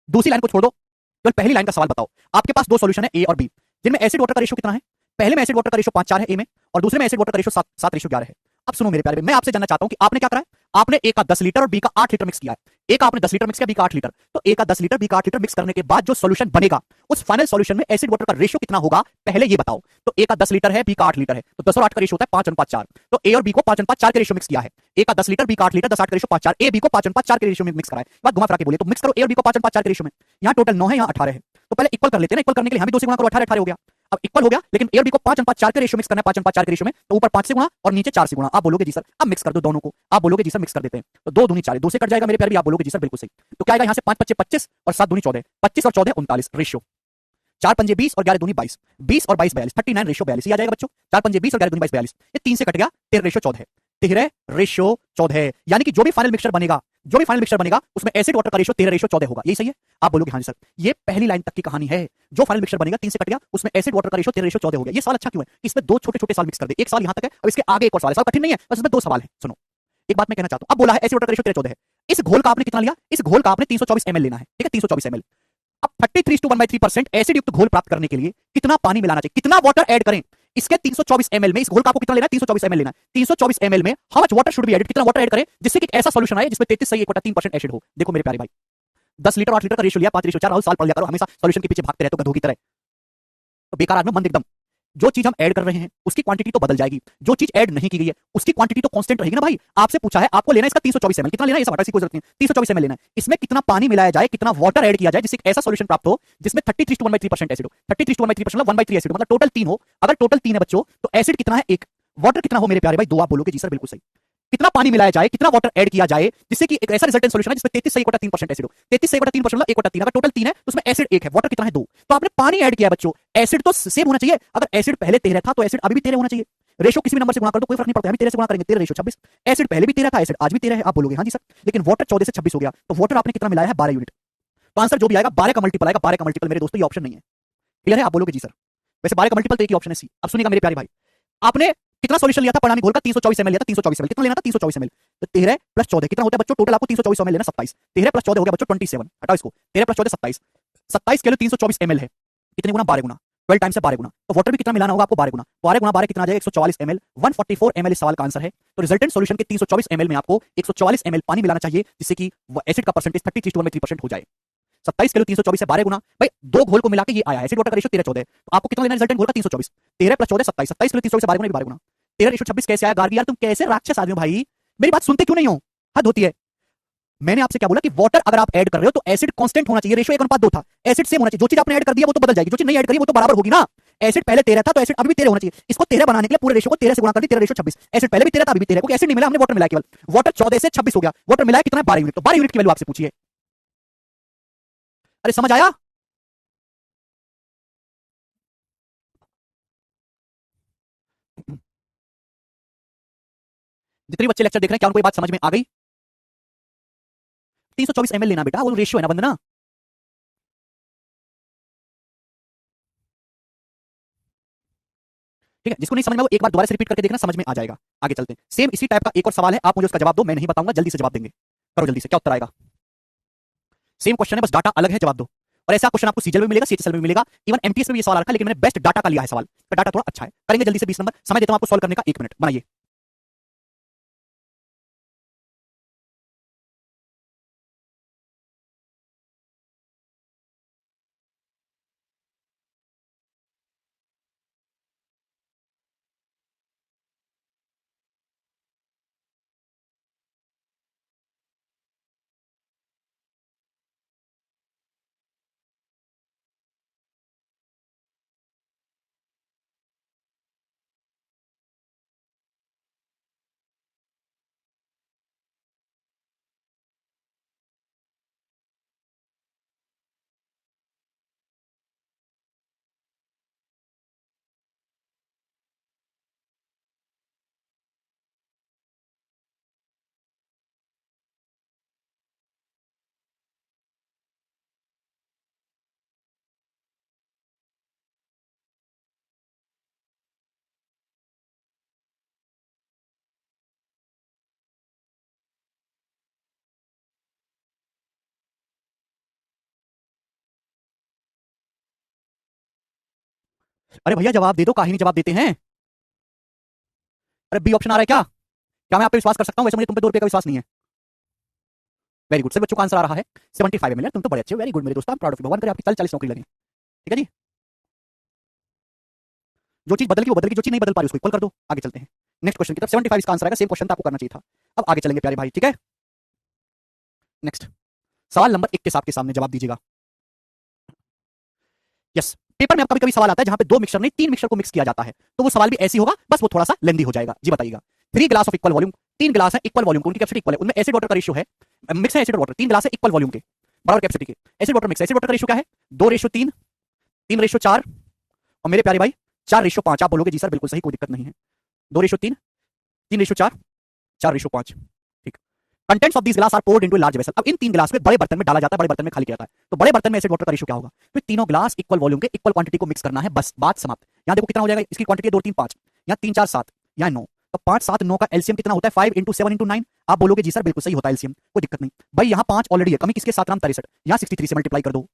दूसरी लाइन को छोड़ दो, केवल पहली लाइन का सवाल बताओ। आपके पास दो सॉल्यूशन है ए और बी, जिनमें एसिड वाटर का रेशियो कितना है? पहले में एसिड वाटर का रेशियो 5:4 है ए में, और दूसरे में एसिड वाटर का रेशियो 7:11 है। अब सुनो मेरे प्यारे, मैं आपसे जानना चाहता हूं कि आपने क्या करा है? आपने ए का 10 लीटर और बी का 8 लीटर मिक्स किया है। ए का आपने 10 लीटर मिक्स किया, बी का 8 लीटर, तो ए का 10 लीटर बी का 8 लीटर मिक्स करने के बाद जो सॉल्यूशन बनेगा, उस फाइनल सॉल्यूशन में एसिड वाटर का रेशियो कितना होगा, पहले ये बताओ। तो ए का 10 लीटर है, बी का 8 लीटर है, तो 10 और 8 का रेशियो होता है 5:4। तो ए और बी को 5:4 के रेशियो मिक्स किया है। ए का 10 लीटर, बी का 8 लीटर, 10 8 का रेशियो 5:4, ए बी को 5:4 के रेशियो में मिक्स करा है। बात घुमा फिरा के बोले तो मिक्स करो ए और बी को 5:4 के रेशियो में। यहाँ टोटल 9 है, यहाँ 18 है, तो पहले इक्वल कर लेते हैं ना। इक्वल करने के लिए हम भी 2 से गुणा करो, 18 18 हो गया। अब इक्वल हो गया, लेकिन ए और बी को 5:4 के रेशियो मिक्स करना है, 5:4 के रेशियो में, तो ऊपर 5 से गुणा और नीचे 4 से गुणा। आप बोलोगे जी सर अब मिक्स कर दो दोनों को, आप बोलोगे जी सर मिक्स कर देते हैं, तो 2 दूनी 4, 2 से कट जाएगा मेरे प्यारे भी, आप बोलोगे जी सर बिल्कुल सही। तो क्या आएगा यहाँ से? 5 5 25 और 7 दूनी 14, 25 और 14 39 रेशियो, 4 पंजे 20 और 11 दूनी 22, 20 और 22 42, 39 रेशियो 42 आ जाएगा बच्चों। 4 पंजे 20 और 11 दूनी 22 42, ये 3 से कट गया, 13 रेशियो 14 है, 13 रेशियो 14 है। यानी कि जो भी फाइनल मिक्सचर बनेगा जो भी फाइनल मिक्सचर बनेगा उसमें एसिड वाटर का रेशियो 13:14 होगा। यही सही है? आप बोलोगे हाँ जी सर। ये पहली लाइन तक की कहानी है। जो फाइनल मिक्सचर बनेगा 3 से कट गया, उसमें एसिड वाटर का रेशियो 13:14 हो गया। ये सवाल अच्छा क्यों है? इसमें दो छोटे छोटे सवाल मिक्स कर दे। एक सवाल यहां तक है और इसके आगे एक और सवाल है। सवाल कठिन नहीं है, बस इसमें दो सवाल है। सुनो, एक बात मैं कहना चाहता हूं। अब बोला है एसिड वाटर का रेशियो 13:14 है। इस घोल का आपने कितना लिया? इस घोल का आपने 324 ml लेना है, ठीक है? 324 ml। अब 33:1/3% एसिड युक्त घोल प्राप्त करने के लिए कितना पानी मिलाना चाहिए, कितना वाटर ऐड करें? इसके 324 ml में, इस घोल का आपको कितना लेना है? 324 ml लेना है। 324 ml में how much water should be added, कितना वाटर ऐड करें जिससे कि एक ऐसा सॉल्यूशन आए जिसमें 33.1/3% एसिड हो। देखो मेरे प्यारे भाई, 10 लीटर 8 लीटर का रेशियो लिया, 5:4। राहुल साल पढ़ लिया करो, हमेशा सॉल्यूशन के पीछे भागते रहते हो गधों की तरह। तो बेकार आदमी, मन एकदम। जो चीज हम ऐड कर रहे हैं उसकी क्वांटिटी तो बदल जाएगी, जो चीज ऐड नहीं की गई है उसकी क्वांटिटी तो कांस्टेंट रहेगी ना भाई। आपसे पूछा है, आपको लेना है इसका 324 ml, कितना लेना है ये सब हटा, इसकी कोई जरूरत नहीं है। 324 ml लेना है। इसमें कितना पानी मिलाया जाए, कितना वाटर ऐड किया जाए जिससे एक ऐसा सॉल्यूशन प्राप्त हो जिसमें 33:1/3% एसिड हो। 33:1/3% मतलब 1/3 एसिड, मतलब टोटल 3 हो। अगर टोटल 3 है बच्चों तो एसिड कितना है? 1। वाटर कितना हो मेरे प्यारे भाई? 2। आप बोलोगे जी सर बिल्कुल सही। कितना पानी मिलाया जाए, कितना वाटर ऐड किया जाए जिससे कि एक ऐसा रिजल्टेंट सॉल्यूशन है जिसमें 33.3% एसिड हो। 33.3% मतलब 1/3। अगर टोटल 3 है तो उसमें एसिड 1 है, वाटर कितना है? 2। तो आपने पानी ऐड किया बच्चों, एसिड तो सेम होना चाहिए। अगर एसिड पहले 13 था तो एसिड अभी भी 13 होना चाहिए। रेशो किसी भी नंबर से गुणा कर दो, कोई फर्क नहीं पड़ता। हम 13 से गुणा करेंगे, 13:26। एसिड पहले भी 13 था, एसिड आज भी 13 है। आप बोलोगे हाँ जी सर, लेकिन वाटर 14 से 26 हो गया, तो वाटर आपने कितना मिलाया है? 12 यूनिट। तो आंसर जो भी आएगा 12 का मल्टीपल आएगा। 12 का मल्टीपल मेरे दोस्तों ये ऑप्शन नहीं है। क्लियर है? आप बोलोगे जी सर। वैसे 12 का मल्टीपल तो एक ही ऑप्शन है, सी। अब सुनिएगा मेरे प्यारे भाई, आपने कितना सॉल्यूशन लिया था परिणामी घोल का? 324 ml लिया था। 324 ml कितना लेना था? 324 ml। तो 13 + 14 कितना होता है बच्चों? टोटल आपको 324 ml लेना, 27। 13 + 14 हो गया बच्चों 27। हटाओ इसको, 13 + 14 27। 27 के लिए 324 ml है, कितने गुना? 12 गुना। 12 टाइम्स से 12 गुना। तो वाटर भी कितना मिलाना होगा आपको? 12 गुना। 12 गुना 12 कितना आ जाएगा? 144 ml। 144 ml इस सवाल का आंसर है। तो रिजल्टेंट सॉल्यूशन के 324 ml में आपको 144 ml पानी मिलाना चाहिए जिससे कि एसिड का परसेंटेज 33:1/3% हो जाए। 27 किलो 324 से 12 गुना, भाई दो घोल को मिला के ये आया। एसिड वाटर का रेशियो 13:14 है, तो आपको कितना लेना रिजल्टेंट घोल का? 324। 13 + 14 27। 27 किलो 324 से 12 गुना, 12 गुना। 13:26 कैसे आया? गार्गी यार तुम कैसे राक्षस आदमी हो भाई, मेरी बात सुनते क्यों नहीं हो? हद होती है। मैंने आपसे क्या बोला कि वाटर अगर आप ऐड कर रहे हो तो एसिड कांस्टेंट होना चाहिए, रेशियो 1:2 था। एसिड सेम होना चाहिए। जो चीज आपने ऐड कर दिया वो तो बदल जाएगी, जो चीज नहीं ऐड करी वो तो बराबर होगी ना। एसिड पहले 13 था तो एसिड अभी भी 13 होना चाहिए। इसको 13 बनाने के लिए पूरे रेशियो को 13 से गुणा कर दी, 13:26। एसिड पहले भी 13 था, अभी भी 13, क्योंकि एसिड नहीं मिला, हमने वाटर मिलाया केवल। वाटर 14 से 26 हो गया, वाटर मिलाया कितना है? 12 यूनिट। तो 12 यूनिट की वैल्यू आपसे पूछिए। अरे समझ आया? जितने बच्चे लेक्चर देख रहे हैं क्या उनको ये बात समझ में आ गई? 324 ml लेना बेटा, वो रेशियो है ना वंदना। ठीक है, जिसको नहीं समझ में वो एक बार दोबारा से रिपीट करके देखना, समझ में आ जाएगा। आगे चलते हैं। सेम इसी टाइप का एक और सवाल है, आप मुझे उसका जवाब दो, मैं नहीं बताऊंगा, जल्दी से जवाब देंगे। करो जल्दी से, क्या उत्तर आएगा? सेम क्वेश्चन है, बस डाटा अलग है, जवाब दो। और ऐसा क्वेश्चन आपको सीजीएल में मिलेगा, सीएचएसएल में मिलेगा, इवन एमटीएस में भी ये सवाल आ रखा है, लेकिन मैंने बेस्ट डाटा का लिया है सवाल। तो डाटा थोड़ा अच्छा है। करेंगे जल्दी से 20 नंबर, समय देता हूं आपको सॉल्व करने का, 1 मिनट बनाइए। अरे भैया जवाब दे दो, काहे नहीं जवाब देते हैं? अरे बी ऑप्शन आ रहा है क्या? क्या मैं आप पे विश्वास कर सकता हूं? वैसे मुझे तुम पे 2 रुपए का विश्वास नहीं है। वेरी गुड, सभी बच्चों का आंसर आ रहा है 75 ml। तुम तो बड़े अच्छे हो, वेरी गुड मेरे दोस्त, I am proud of you. भगवान करे आपकी 40 नौकरी लगे। ठीक है जी, जो चीज बदल गई वो बदल गई, जो चीज नहीं बदल पा रही उसको इक्वल कर दो। आगे चलते हैं नेक्स्ट क्वेश्चन की तरफ। 75 इसका आंसर आएगा, सेम क्वेश्चन था, आपको करना चाहिए था। अब आगे चलेंगे प्यारे भाई, ठीक है? नेक्स्ट सवाल नंबर 21 आपके सामने, जवाब दीजिएगा। यस, पेपर में कभी कभी सवाल आता है जहां पे 2 मिक्सर नहीं 3 मिक्सर को मिक्स किया जाता है, तो वो सवाल भी ऐसी होगा, बस वो थोड़ा सा लेंदी हो जाएगा। जी बताइएगा। 3 glass of equal volume, 3 glass है इक्वल वॉल्यूम को, उनकी कैपेसिटी इक्वल है, उनमें एसिड वाटर का रेशियो है, मिक्स है एसिड वाटर, 3 ग्लास है इक्वल वॉल्यूम के, बराबर कैपेसिटी के। Acid water mix, acid water का रेशियो क्या है? 2:3, 3:4, और मेरे प्यारे भाई 4:5। आप बोलोगे जी सर बिल्कुल सही, कोई दिक्कत नहीं है। 2:3, 3:4, 4:5। ठीक। Contents of this glass are poured into large vessel. अब इन तीन गिलास में बड़े बर्तन में डाला जाता है, बड़े बर्तन में खाली किया जाता है। तो बड़े बर्तन में एसिड वाटर का रेशियो क्या होगा? तो तीनों ग्लास इक्वल वॉल्यूम के इक्वल क्वांटिटी को मिक्स करना है, बस बात समाप्त। यहां देखो कितना हो जाएगा, इसकी क्वांटिटी 2 3 5, यहाँ 3 4 7, यहाँ 9। तो 5 7 9 का एलसीएम कितना होता है? 5 इंटू 7 इंटू 9। आप बोलोगे जी सर बिल्कुल सही होता है एलसीएम, कोई दिक्कत नहीं भाई। यहाँ 5 ऑलरेडी है, कमी किसके? 7 राम 63, यहाँ 63 से मल्टीप्लाई कर दो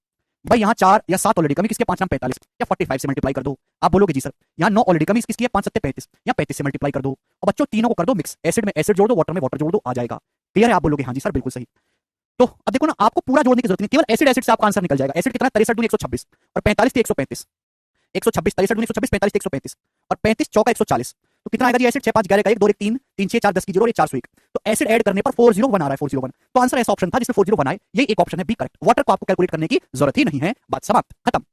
भाई। यहाँ 4 या 7 ऑलरेडी, कमी किसके? 5 राम 45 या 45 से मल्टीप्लाई कर दो। आप बोलोगे जी सर यहाँ 9 ऑलरेडी, कमी किसकी है? 5 7 35 या 35 से मल्टीप्लाई कर दो। और बच्चों तीनों को कर दो मिक्स, एसिड में एसिड जोड़ दो, वाटर में वाटर जोड़ दो, आ जाएगा। क्लियर है? आप बोलोगे हाँ जी सर बिल्कुल सही। तो अब देखो ना, आपको पूरा जोड़ने की जरूरत नहीं, केवल एसिड एसिड से आपका आंसर निकल जाएगा। एसिड कितना? 63 दूनी 126 और 45 थी 135, 126 63 दूनी 126, 45 135 और 35 चौका 140। तो कितना आएगा जी एसिड? 6 5 11 का 1 2 1 3 3 6 4 10 की 0 और ये 401। तो एसिड ऐड करने पर 401 आ रहा है, 401। तो आंसर ऐसा ऑप्शन था जिसमें 401 आए, ये एक ऑप्शन है बी करेक्ट। वाटर को आपको कैलकुलेट करने की जरूरत ही नहीं है, बात समाप्त, खत्म।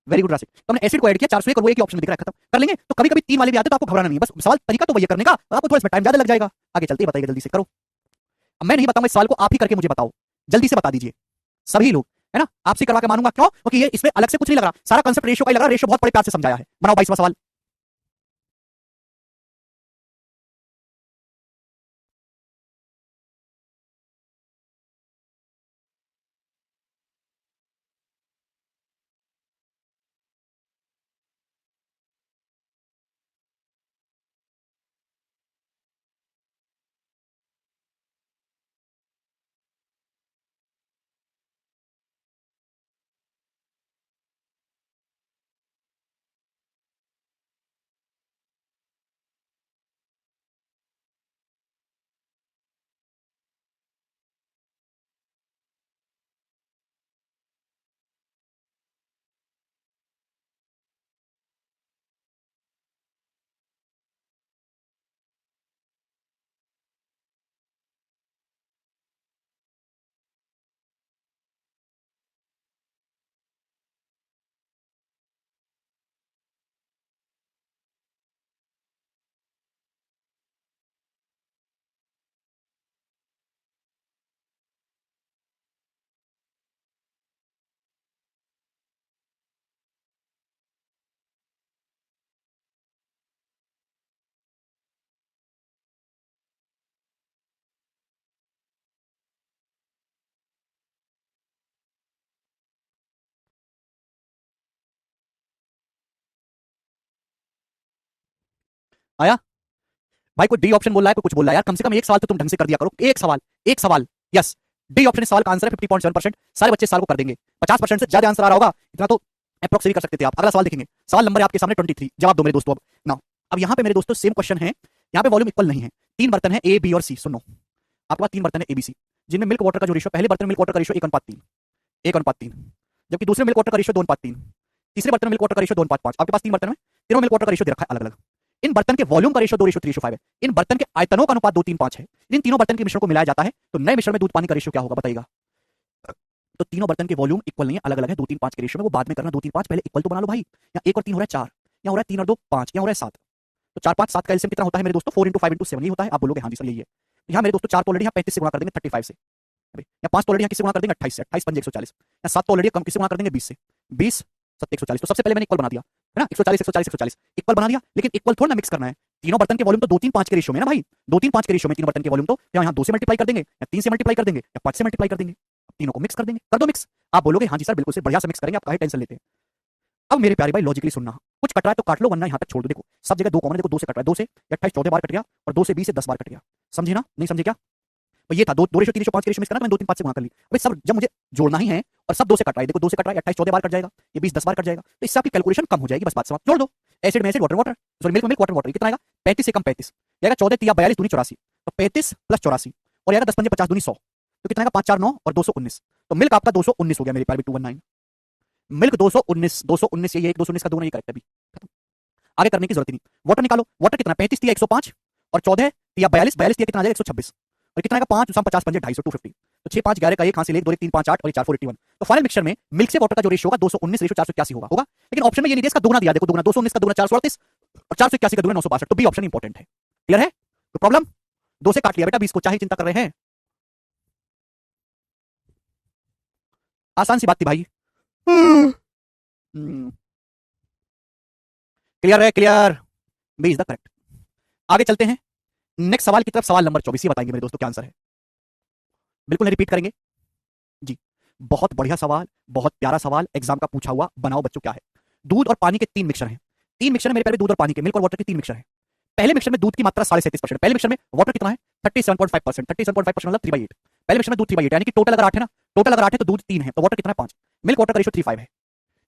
वेरी गुड राशि। तो हमने एसिड को ऐड किया 401 और वो एक ही ऑप्शन में दिख रहा है, खत्म कर लेंगे। तो कभी कभी 3 वाले भी आते तो आपको घबराना नहीं है, बस सवाल तरीका तो वही है करने का, आपको थोड़ा इसमें टाइम ज्यादा लग जाएगा। आगे चलते ही बताइए, जल्दी से करो। अब मैं नहीं बताऊंगा इस सवाल को, आप ही करके मुझे बताओ, जल्दी से बता दीजिए सभी लोग, है ना? आपसे करवा के मानूंगा, क्यों? क्योंकि ये इसमें अलग से कुछ नहीं लग रहा, सारा कंसेप्ट रेशियो का ही लग रहा, रेशियो बहुत बड़े प्यार से समझाया है। बनाओ 22वां सवाल। आया भाई? कोई डी ऑप्शन बोल रहा है, कोई कुछ बोल रहा है यार, कम से कम एक सवाल तो तुम ढंग से कर दिया करो, एक सवाल, एक सवाल। यस, डी ऑप्शन इस सवाल का आंसर है 50.7%। सारे बच्चे सवाल को कर देंगे, 50% से ज्यादा आंसर आ रहा होगा, इतना तो अप्रोक्स भी कर सकते थे आप। अगला सवाल देखेंगे, सवाल नंबर है आपके सामने 23, जवाब दो मेरे दोस्तों। अब ना, अब यहाँ पे मेरे दोस्तों सेम क्वेश्चन है, यहाँ पे वॉल्यूम इक्वल नहीं है, 3 बर्तन है ए बी और सी। सुनो, आपके पास 3 बर्तन है ए बी सी, जिनमें मिल्क वाटर का जो रेशियो, पहले बर्तन में मिल्क वाटर का रेशियो 1:3, 1:3, जबकि दूसरे मिल्क वाटर का रेशियो 2:3, तीसरे बर्तन में मिल्क वाटर का रेशियो 2:5। आपके पास 3 बर्तन में तीनों मिल्क वाटर का रेशियो दे रखा है अलग अलग। इन बर्तन के वॉल्यूम का रेशियो 2:3:5 है, इन बर्तन के आयतनों का अनुपात 2:3:5 है। इन तीनों बर्तन के मिश्रण को मिलाया जाता है तो नए मिश्रण में दूध पानी का रेशियो क्या होगा, बताइएगा। तो तीनों बर्तन के वॉल्यूम इक्वल नहीं है, अलग अलग है, 2:3:5 के रेशियो में। वो बाद में करना, 2:3:5 पहले इक्वल तो बना लो भाई। यहाँ 1 और 3 हो रहा है 4, यहाँ हो रहा है 3 और 2 5, यहाँ हो रहा है 7। तो 4 5 7 का एलसीएम कितना होता है मेरे दोस्तों? 4 × 5 × 7 ही होता है। आप बोलोगे हाँ जी सर यही है। यहाँ मेरे दोस्तों 4 तो ऑलरेडी यहाँ 35 से गुणा कर देंगे 35 से, यहाँ 5 तो ऑलरेडी यहाँ किससे गुणा कर देंगे 28 से, 28 5 140, यहाँ 7 तो ऑलरेडी कम किससे गुणा कर देंगे 20 से, 20 7 140। तो सबसे पहले मैंने इक्वल बना दिया, है ना? 140 140 140 इक्वल बना दिया, लेकिन इक्वल थोड़ा ना मिक्स करना है। तीनों बर्तन के वॉल्यूम तो 2:3:5 के रेशियो में ना भाई, 2:3:5 के रेशियो में तीनों बर्तन के वॉल्यूम। तो यहाँ 2 से मल्टीप्लाई कर देंगे, या 3 से मल्टीप्लाई कर देंगे, या 5 से मल्टीप्लाई कर देंगे, तीनों को मिक्स कर देंगे। कर दो मिक्स। आप बोलोगे हाँ जी सर बिल्कुल से बढ़िया से मिक्स करेंगे, आप काहे टेंशन लेते हैं। अब मेरे प्यारे भाई लॉजिकली सुनना, कुछ कट रहा है तो काट लो, वरना यहाँ तक छोड़ दो। देखो सब जगह 2 कॉमन है, देखो 2 से कट रहा है, 2 से 28 14 बार कट गया, और 2 से 20 से 10 बार कट गया। समझे ना? नहीं समझे क्या? तो ये था 2 रेशियो 3 रेशियो 5 के रेशियो में करना, तो मैंने 2 3 5 से गुणा कर ली। अबे सब जब मुझे जोड़ना ही है और सब 2 से कट रहा है, देखो 2 से कट रहा है 28 14 बार कट जाएगा, ये 20 10 बार कट जाएगा, तो इससे आपकी कैलकुलेशन कम हो जाएगी, बस बात समाप्त। जोड़ दो, एसिड में acid, water water, sorry milk में मिल्क, वाटर वाटर। कितना आएगा? 35 से कम 35 आएगा, 14 3 42 दूनी 84, तो 35 प्लस 84 और आएगा 10 5 50 दूनी 100, तो कितना आएगा 5 4 9 और 219। तो मिल्क आपका 219 हो गया मेरे प्यारे 219, मिल्क 219 219, ये 219 का दोगुना, ये करेक्ट है अभी। आगे करने की जरूरत ही नहीं। वाटर निकालो, वाटर कितना? 35 दिया 105 और 14 दिया 42, 42 दिया कितना आ जाएगा 126, और कितना आएगा 5 50 5 250, 250। तो 6 5 11 का 1 हां से ले, 2 1 3 5 8 और 4 4 81। तो फाइनल मिक्सचर में मिल्क से वाटर का जो रेशियो होगा 219 रेशियो 481 होगा, होगा। लेकिन ऑप्शन में ये नहीं दिया, इसका दोगुना दिया, देखो दोगुना 219 का दोगुना 438 और 481 का दोगुना 962। तो बी ऑप्शन इंपॉर्टेंट है। क्लियर है? तो प्रॉब्लम 2 से काट लिया बेटा 20 को, चाहे चिंता कर रहे हैं। आसान सी बात थी भाई। क्लियर है? Clear? B is the correct. आगे चलते हैं नेक्स्ट सवाल की तरफ। सवाल नंबर 24, ये बताएंगे मेरे दोस्तों क्या आंसर है। बिल्कुल नहीं रिपीट करेंगे जी। बहुत बढ़िया सवाल, बहुत प्यारा सवाल, एग्जाम का पूछा हुआ। बनाओ बच्चों क्या है। दूध और पानी के 3 मिक्सर हैं। 3 मिक्सर है मेरे प्यारे, दूध और पानी के, मिल्क और वाटर के 3 मिक्सर है। पहले मिक्सर में दूध की मात्रा 37.5%, पहले मिक्सर में वाटर कितना है 37.5%, 37.5% मतलब 3/8। पहले मिक्सर में दूध 3/8 यानी कि टोटल अगर 8 है ना, टोटल अगर 8 है तो दूध 3 है, तो वाटर कितना है 5। मिल्क वाटर का रेशियो 3:5 है।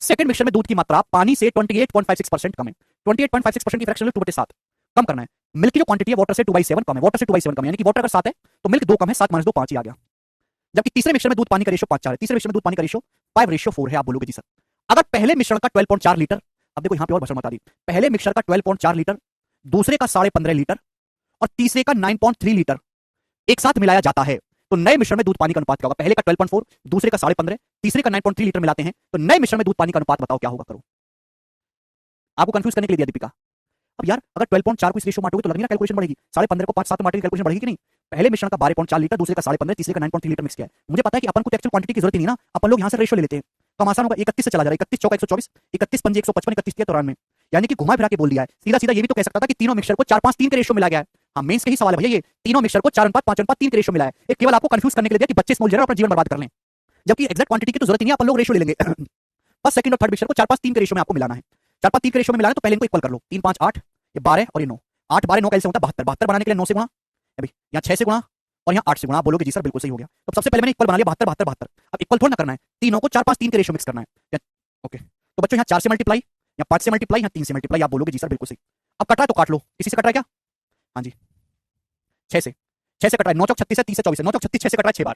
सेकंड मिक्सर में दूध की मात्रा पानी से 28.56% कम है। 28.56% की फ्रैक्शन 2/7 कम करना है। मिल्क की जो क्वांटिटी है वाटर से 2/7 कम है, वाटर से 2/7 कम है, यानी कि वाटर अगर 7 है तो मिल्क 2 कम है, 7 - 2 5 ही आ गया। जबकि तीसरे मिश्रण में दूध पानी का रेशियो 5:4 है, तीसरे मिश्रण में दूध पानी का रेशियो 5:4 है। आप बोलोगे जी सर अगर पहले मिश्रण का 12.4 लीटर, अब देखो यहां पे और भाषण बता दी, पहले मिश्रण का 12.4 लीटर, दूसरे का 15.5 लीटर और तीसरे का 9.3 लीटर एक साथ मिलाया जाता है तो नए मिश्रण में दूध पानी का अनुपात क्या होगा। पहले का 12.4, दूसरे का 15.5, तीसरे का 9.3 लीटर मिलाते हैं तो नए मिश्रण में दूध पानी का अनुपात बताओ क्या होगा। करो, आपको कंफ्यूज करने के लिए दिया दीपिका। अब यार अगर 12.4 को इस रेशियो में बांटोगे तो लगेगा कैलकुलेशन बढ़ेगी, 15.5 को 5 - 7 में बांटने की कैलकुलेशन बढ़ेगी कि नहीं। पहले मिश्रण का 12.4 लीटर, दूसरे का 15.5, तीसरे का 9.3 लीटर मिक्स किया है। मुझे पता है कि अपन को एक्चुअल क्वांटिटी की जरूरत ही नहीं ना, अपन लोग यहां से रेशियो ले लेते हैं तो हम आसान होगा। 31 से चला जा रहा है, 31 चौका 124, 31 पंजे 155, 31 तिया 93, यानी कि घुमा फिरा के बोल दिया है। सीधा सीधा ये भी तो कह सकता था कि तीनों मिक्सर को 4-5-3 के रेशियो मिला गया है। हाँ मेंस के ही सवाल है भैया, ये तीनों मिक्सर को 4:5-5:3 के रेशियो मिला है। ये केवल आपको कंफ्यूज करने के लिए दिया कि बच्चे स्मॉल अपना जीवन बर्बाद कर लें, जबकि एक्जैक्ट क्वांटिटी की तो जरूरत ही नहीं है, अपन लोग रेशियो ले लेंगे। बस सेकंड और थर्ड मिक्सर को 4-5-3 के रेशियो में आपको मिलाना है। 4-5-3 के रेशियो में मिलाना है तो पहले इनको इक्वल कर लो। 3 5 8, ये 12 और ये 9, 8 12 9 कैसे होता है 72, 72 बनाने के लिए 9 से गुणा, अभी यहाँ 6 से गुणा और यहाँ 8 से गुणा। आप बोलोगे जी सर बिल्कुल सही हो गया। तो सबसे पहले मैंने इक्वल बना लिया 72 72 72। अब इक्वल थोड़ा ना करना है, तीनों को 4-5-3 के रेशियो मिक्स करना है। ओके तो बच्चों यहाँ 4 से मल्टीप्लाई, यहाँ 5 से मल्टीप्लाई, यहाँ 3 से मल्टीप्लाई। आप बोलोगे जी सर बिल्कुल सही। अब कट रहा है तो काट लो, किसी से कट रहा है क्या। हाँ जी 6 से कट रहा है। 9 चौक 36 है, 30 से 24 है, 9 चौक 36 6 से कट रहा है 6 बार,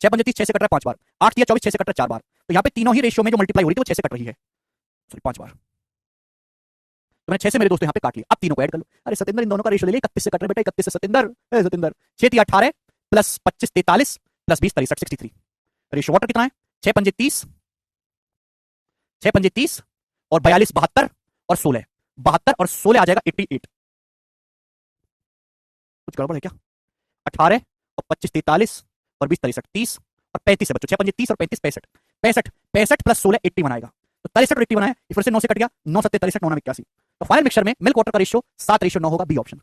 6 पंजे 30 6 से कट रहा है 5 बार, 8 तिया 24 6 से कट रहा है 4 बार। तो यहाँ पे तीनों ही रेशियो में जो मल्टीप्लाई हो रही है वो 6 से कट रही है, सॉरी 5 बार। तो मैंने 6 से मेरे दोस्तों यहाँ पे काट लिया। अब तीनों को ऐड कर लो। अरे सतेंद्र इन दोनों का रेशियो ले ले, 31 से कट रहा है बेटा, 31 से सतेंद्र, सतेंद्र 6 तिया 18 प्लस 25 43 प्लस 20 63 63। रेशियो वाटर कितना है 6 पंजे 30, 6 पंजे 30 और 42 72 और 16, 72 और 16 आ जाएगा 88। कुछ गड़बड़ है क्या। 18 और 25 43 और 20 63 30 और 35 है बच्चों, 6 पंजे 30 और 35 65, 65 65 प्लस 16 80 बनाएगा। तो 63 और 80 बनाया, फिर से 9 से कट गया, 9 7 63 9 81। तो फाइनल मिक्सचर में मिल्क वाटर का रेशियो 7:9 होगा, B option.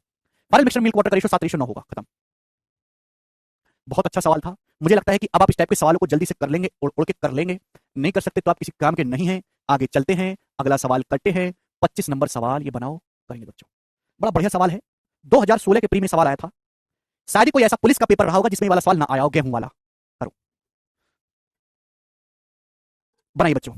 Final mixture milk water का रेशियो 7:9 होगा, खत्म। बहुत अच्छा सवाल था। मुझे लगता है कि अब आप इस टाइप के सवालों को जल्दी से कर लेंगे, उड़ के कर लेंगे। नहीं कर सकते तो आप किसी काम के नहीं हैं। आगे चलते हैं, अगला सवाल करते हैं। 25 नंबर सवाल ये बनाओ, करेंगे बच्चों। बड़ा बढ़िया सवाल है, 2016 के प्री में सवाल आया था। शायद ही कोई ऐसा पुलिस का पेपर रहा होगा जिसमें ये वाला सवाल ना आया हो, गेहूं वाला। करो, बनाइए बच्चों।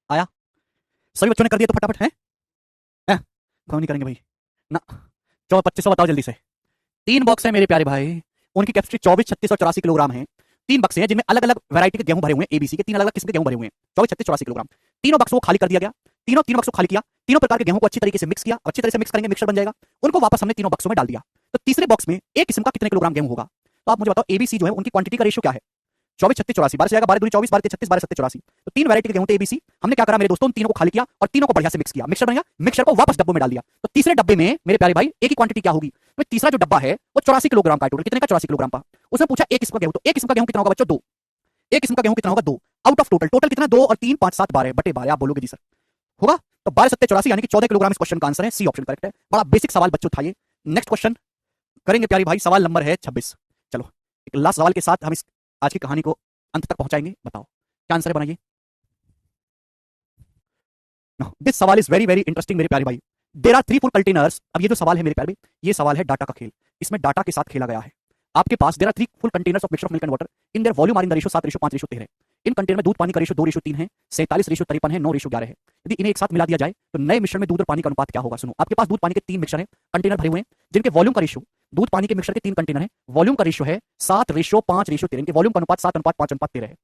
आया, सभी बच्चों ने कर दिया तो फटाफट है, क्यों नहीं करेंगे भाई ना। 24 25 बताओ जल्दी से। 3 बॉक्स है मेरे प्यारे भाई, उनकी कैपेसिटी 24 36 और 84 किलोग्राम है। 3 बक्से हैं जिनमें अलग अलग वैरायटी के गेहूं भरे हुए हैं, एबीसी के 3 अलग अलग किस्म के गेहूं भरे हुए हैं, 24 36 84 किलोग्राम। तीनों बक्सों को खाली कर दिया गया, तीनों बक्सों को खाली किया, तीनों प्रकार के गेहूं को अच्छी तरीके से मिक्स किया, अच्छी तरह से मिक्स करेंगे मिक्सर बन जाएगा। उनको वापस हमने तीनों बक्सों में डाल दिया। तो तीसरे बॉक्स में एक किस्म का कितने किलोग्राम गेहूं होगा। तो आप मुझे बताओ एबीसी जो है उनकी क्वांटिटी का रेशियो क्या है। 24 36 84, 12 से जाएगा 12 दूनी 24, 12 36 12 7 84। तो 3 वैरायटी के गेहूं थे एबीसी। हमने क्या करा मेरे दोस्तों, उन तीनों को खाली किया और तीनों को बढ़िया से मिक्स किया, मिक्सर बन गया। मिक्सर को वापस डब्बों में डाल दिया। तो तीसरे डब्बे में मेरे प्यारे भाई एक ही क्वांटिटी क्या होगी। तो तीसरा जो डब्बा है वो 84 किलोग्राम का, टोटल कितने का 84 किलोग्राम का। उसने पूछा एक किस्म का गेहूं, तो एक किस्म का गेहूं कितना होगा बच्चों 2। एक किस्म का गेहूं कितना होगा 2 आउट ऑफ टोटल, टोटल कितना 2 और 3 5 7 12 बटे 12। आप बोलोगे जी सर होगा। तो 12 × 7 = 84 यानी कि 14 किलोग्राम इस क्वेश्चन का आंसर है। सी ऑप्शन करेक्ट है। बड़ा बेसिक सवाल बच्चों था ये। नेक्स्ट क्वेश्चन करेंगे प्यारी भाई, सवाल नंबर है 26। चलो एक लास्ट सवाल के साथ हम इस आज की कहानी को अंत तक पहुंचाएंगे। बताओ क्या आंसर है, बनाइए। दिस सवाल इज वेरी वेरी इंटरेस्टिंग मेरे प्यारे भाई। There are 3 full containers. अब ये जो सवाल है मेरे प्यारे भाई, ये सवाल है डाटा का खेल। इसमें डाटा के साथ खेला गया है। आपके पास there are 3 full containers of mixture of milk and water in their volume are in the ratio 7:5:13। इन कंटेनर में दूध पानी का रेशियो 2:3 है, 47:53 है, 9:11 है। यदि इन्हें एक साथ मिला दिया जाए तो नए मिश्रण में दूध और पानी का अनुपात क्या होगा? सुनो, आपके पास दूध पानी के 3 मिक्सचर है, कंटेनर भरे हुए हैं, जिनके वॉल्यूम का रेशियो, दूध पानी के मिक्सचर के 3 कंटेनर है, वॉल्यूम का रेशियो है 7:5:13। इनके वॉल्यूम का अनुपात 7:5:13 है।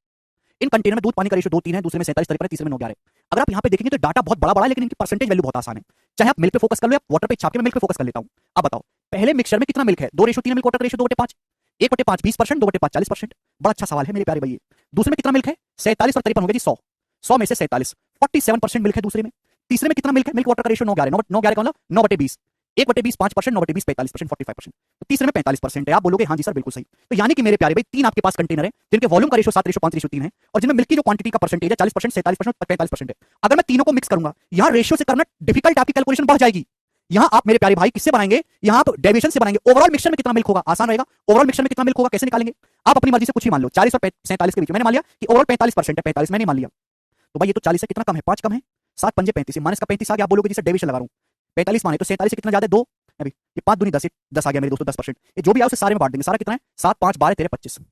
इन कंटेनर में दूध पानी का रेशियो 2:3 है, दूसरे में 47:53 है, तीसरे में 9:11 है। अगर आप यहाँ पे देखेंगे तो डाटा बहुत बड़ा बड़ा है, लेकिन इनकी परसेंटेज वैल्यू बहुत आसान है। चाहे आप मिल्क पे फोकस कर लो या वाटर पे छाप के, मैं मिल्क पे फोकस कर लेता हूँ। अब बताओ पहले मिक्सचर में कितना मिल्क है? 2:3 मिल्क वाटर का रेशियो 2/5, 1/5 20%, 2/5 40%। बड़ा अच्छा सवाल है मेरे प्यारे भैया। दूसरे में कितना मिल्क है? 47 और 53 हो गया जी 100, 100 में से 47, 47% मिल्क है दूसरे में। तीसरे में कितना मिल्क है? मिल्क वाटर का रेशियो 9:11, 9:11 का मतलब 9/20, 1/20 5%, 9/20 45%, 45%। तो तीसरे में 45% है। आप बोलोगे हाँ जी सर बिल्कुल सही। तो यानी कि मेरे प्यारे भाई 3 आपके पास कंटेनर है, जिनके वॉल्यूम का रेशियो 7:5:3 है, और जिनमें मिल्क की जो क्वांटिटी का परसेंटेज है 40%, 47% और 45% है। अगर मैं तीनों को मिक्स करूंगा, यहां रेशियो से करना डिफिकल्ट, आपकी कैलकुलेशन बढ़ जाएगी। यहां आप मेरे प्यारे भाई किससे बनाएंगे? यहां आप डेविएशन से बनाएंगे। ओवरऑल मिक्सचर में कितना मिल्क होगा? आसान रहेगा। ओवरऑल मिक्सचर में कितना मिल्क होगा कैसे निकालेंगे? आप अपनी मर्जी से कुछ ही मान लो, 40 और 47 के बीच में। मैंने मान लिया कि ओवरऑल 45% है, 45 मैंने मान लिया। तो भाई ये तो 40 से कितना कम है? 5 कम है। 7 पंजे 35, माइनस का 35 आ गया। आप बोलोगे जिसे डेविएशन लगा रहा हूं, 45 माने तो 47 से कितना ज्यादा है? 2। अभी ये 5 दूनी 10, 10 आ गया मेरे दोस्तों, 10%। ये जो भी आया उसे सारे में बांट देंगे। सारा कितना है? 7 5 12 13 25।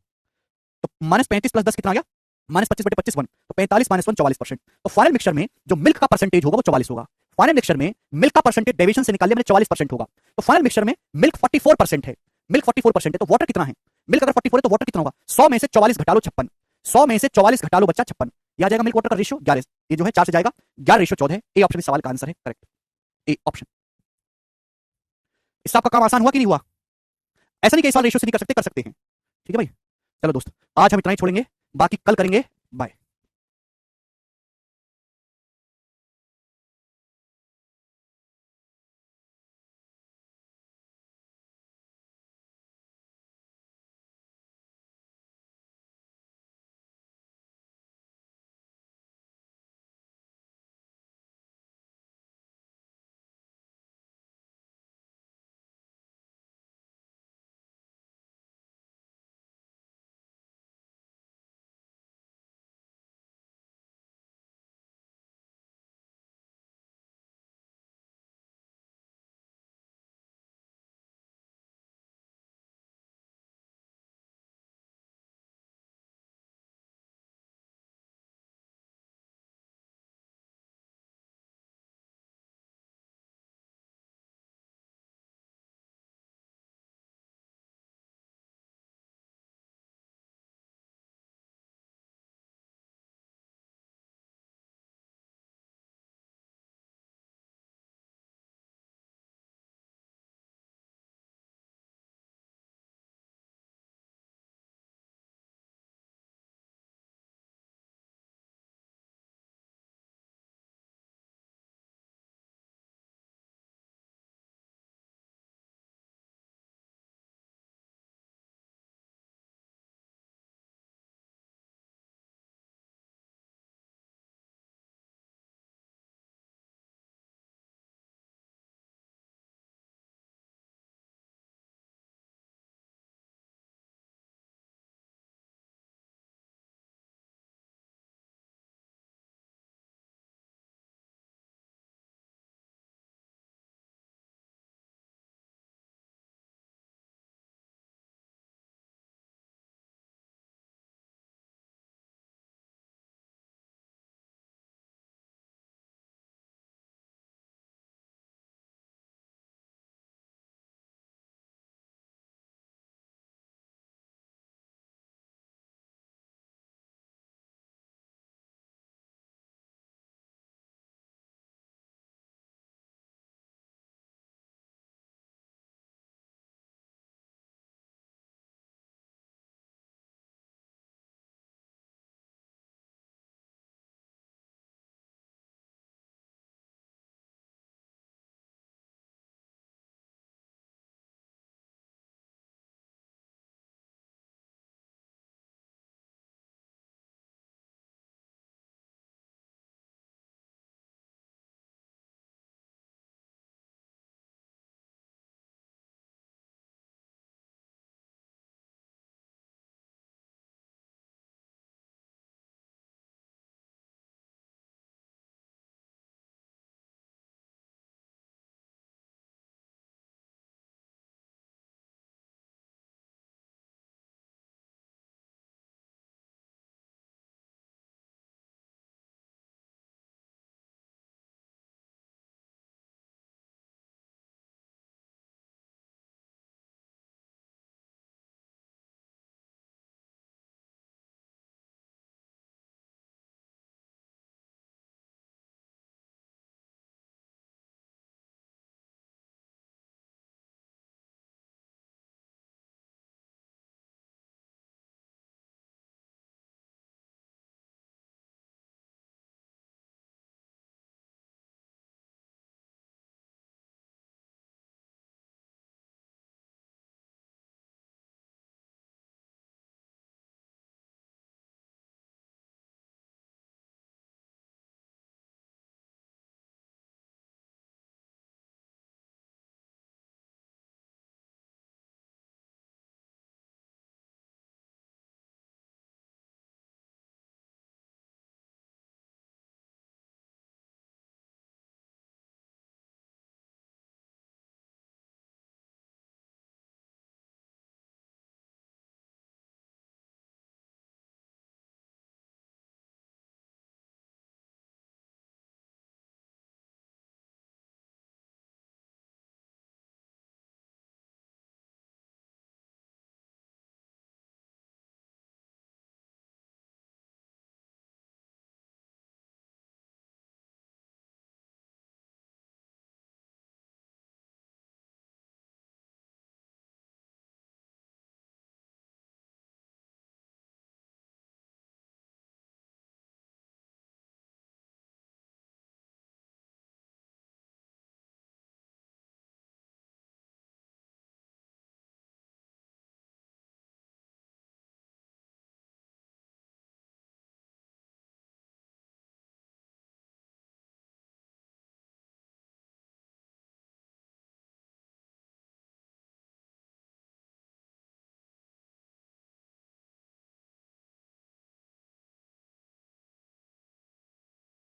तो -35 + 10 कितना आ गया? -25/25 1। तो 45 - 1 44%। तो फाइनल मिक्सचर में जो मिल्क का परसेंटेज होगा वो 44 होगा। फाइनल मिक्सचर में मिल्क का परसेंटेज डेविएशन से निकाल लिया मैंने, 44% होगा। तो फाइनल मिक्सचर में मिल्क 44% है। मिल्क 44% है तो वाटर कितना है? मिल्क अगर 44 है तो वाटर कितना होगा? 100 में से 44 घटा लो 56, 100 में से 44 घटा लो बच्चा 56। ये आ जाएगा मिल्क वाटर का रेशियो 11। ये जो है 4 से जाएगा, 11 रेशियो 14 है। ए ऑप्शन इस सवाल का आंसर है करेक्ट। A option. इससे आपका काम आसान हुआ कि नहीं हुआ? ऐसा नहीं कि इस सवाल रेशियो से नहीं कर सकते, कर सकते हैं। ठीक है भाई। चलो दोस्त, आज हम इतना ही छोड़ेंगे, बाकी कल करेंगे। बाय।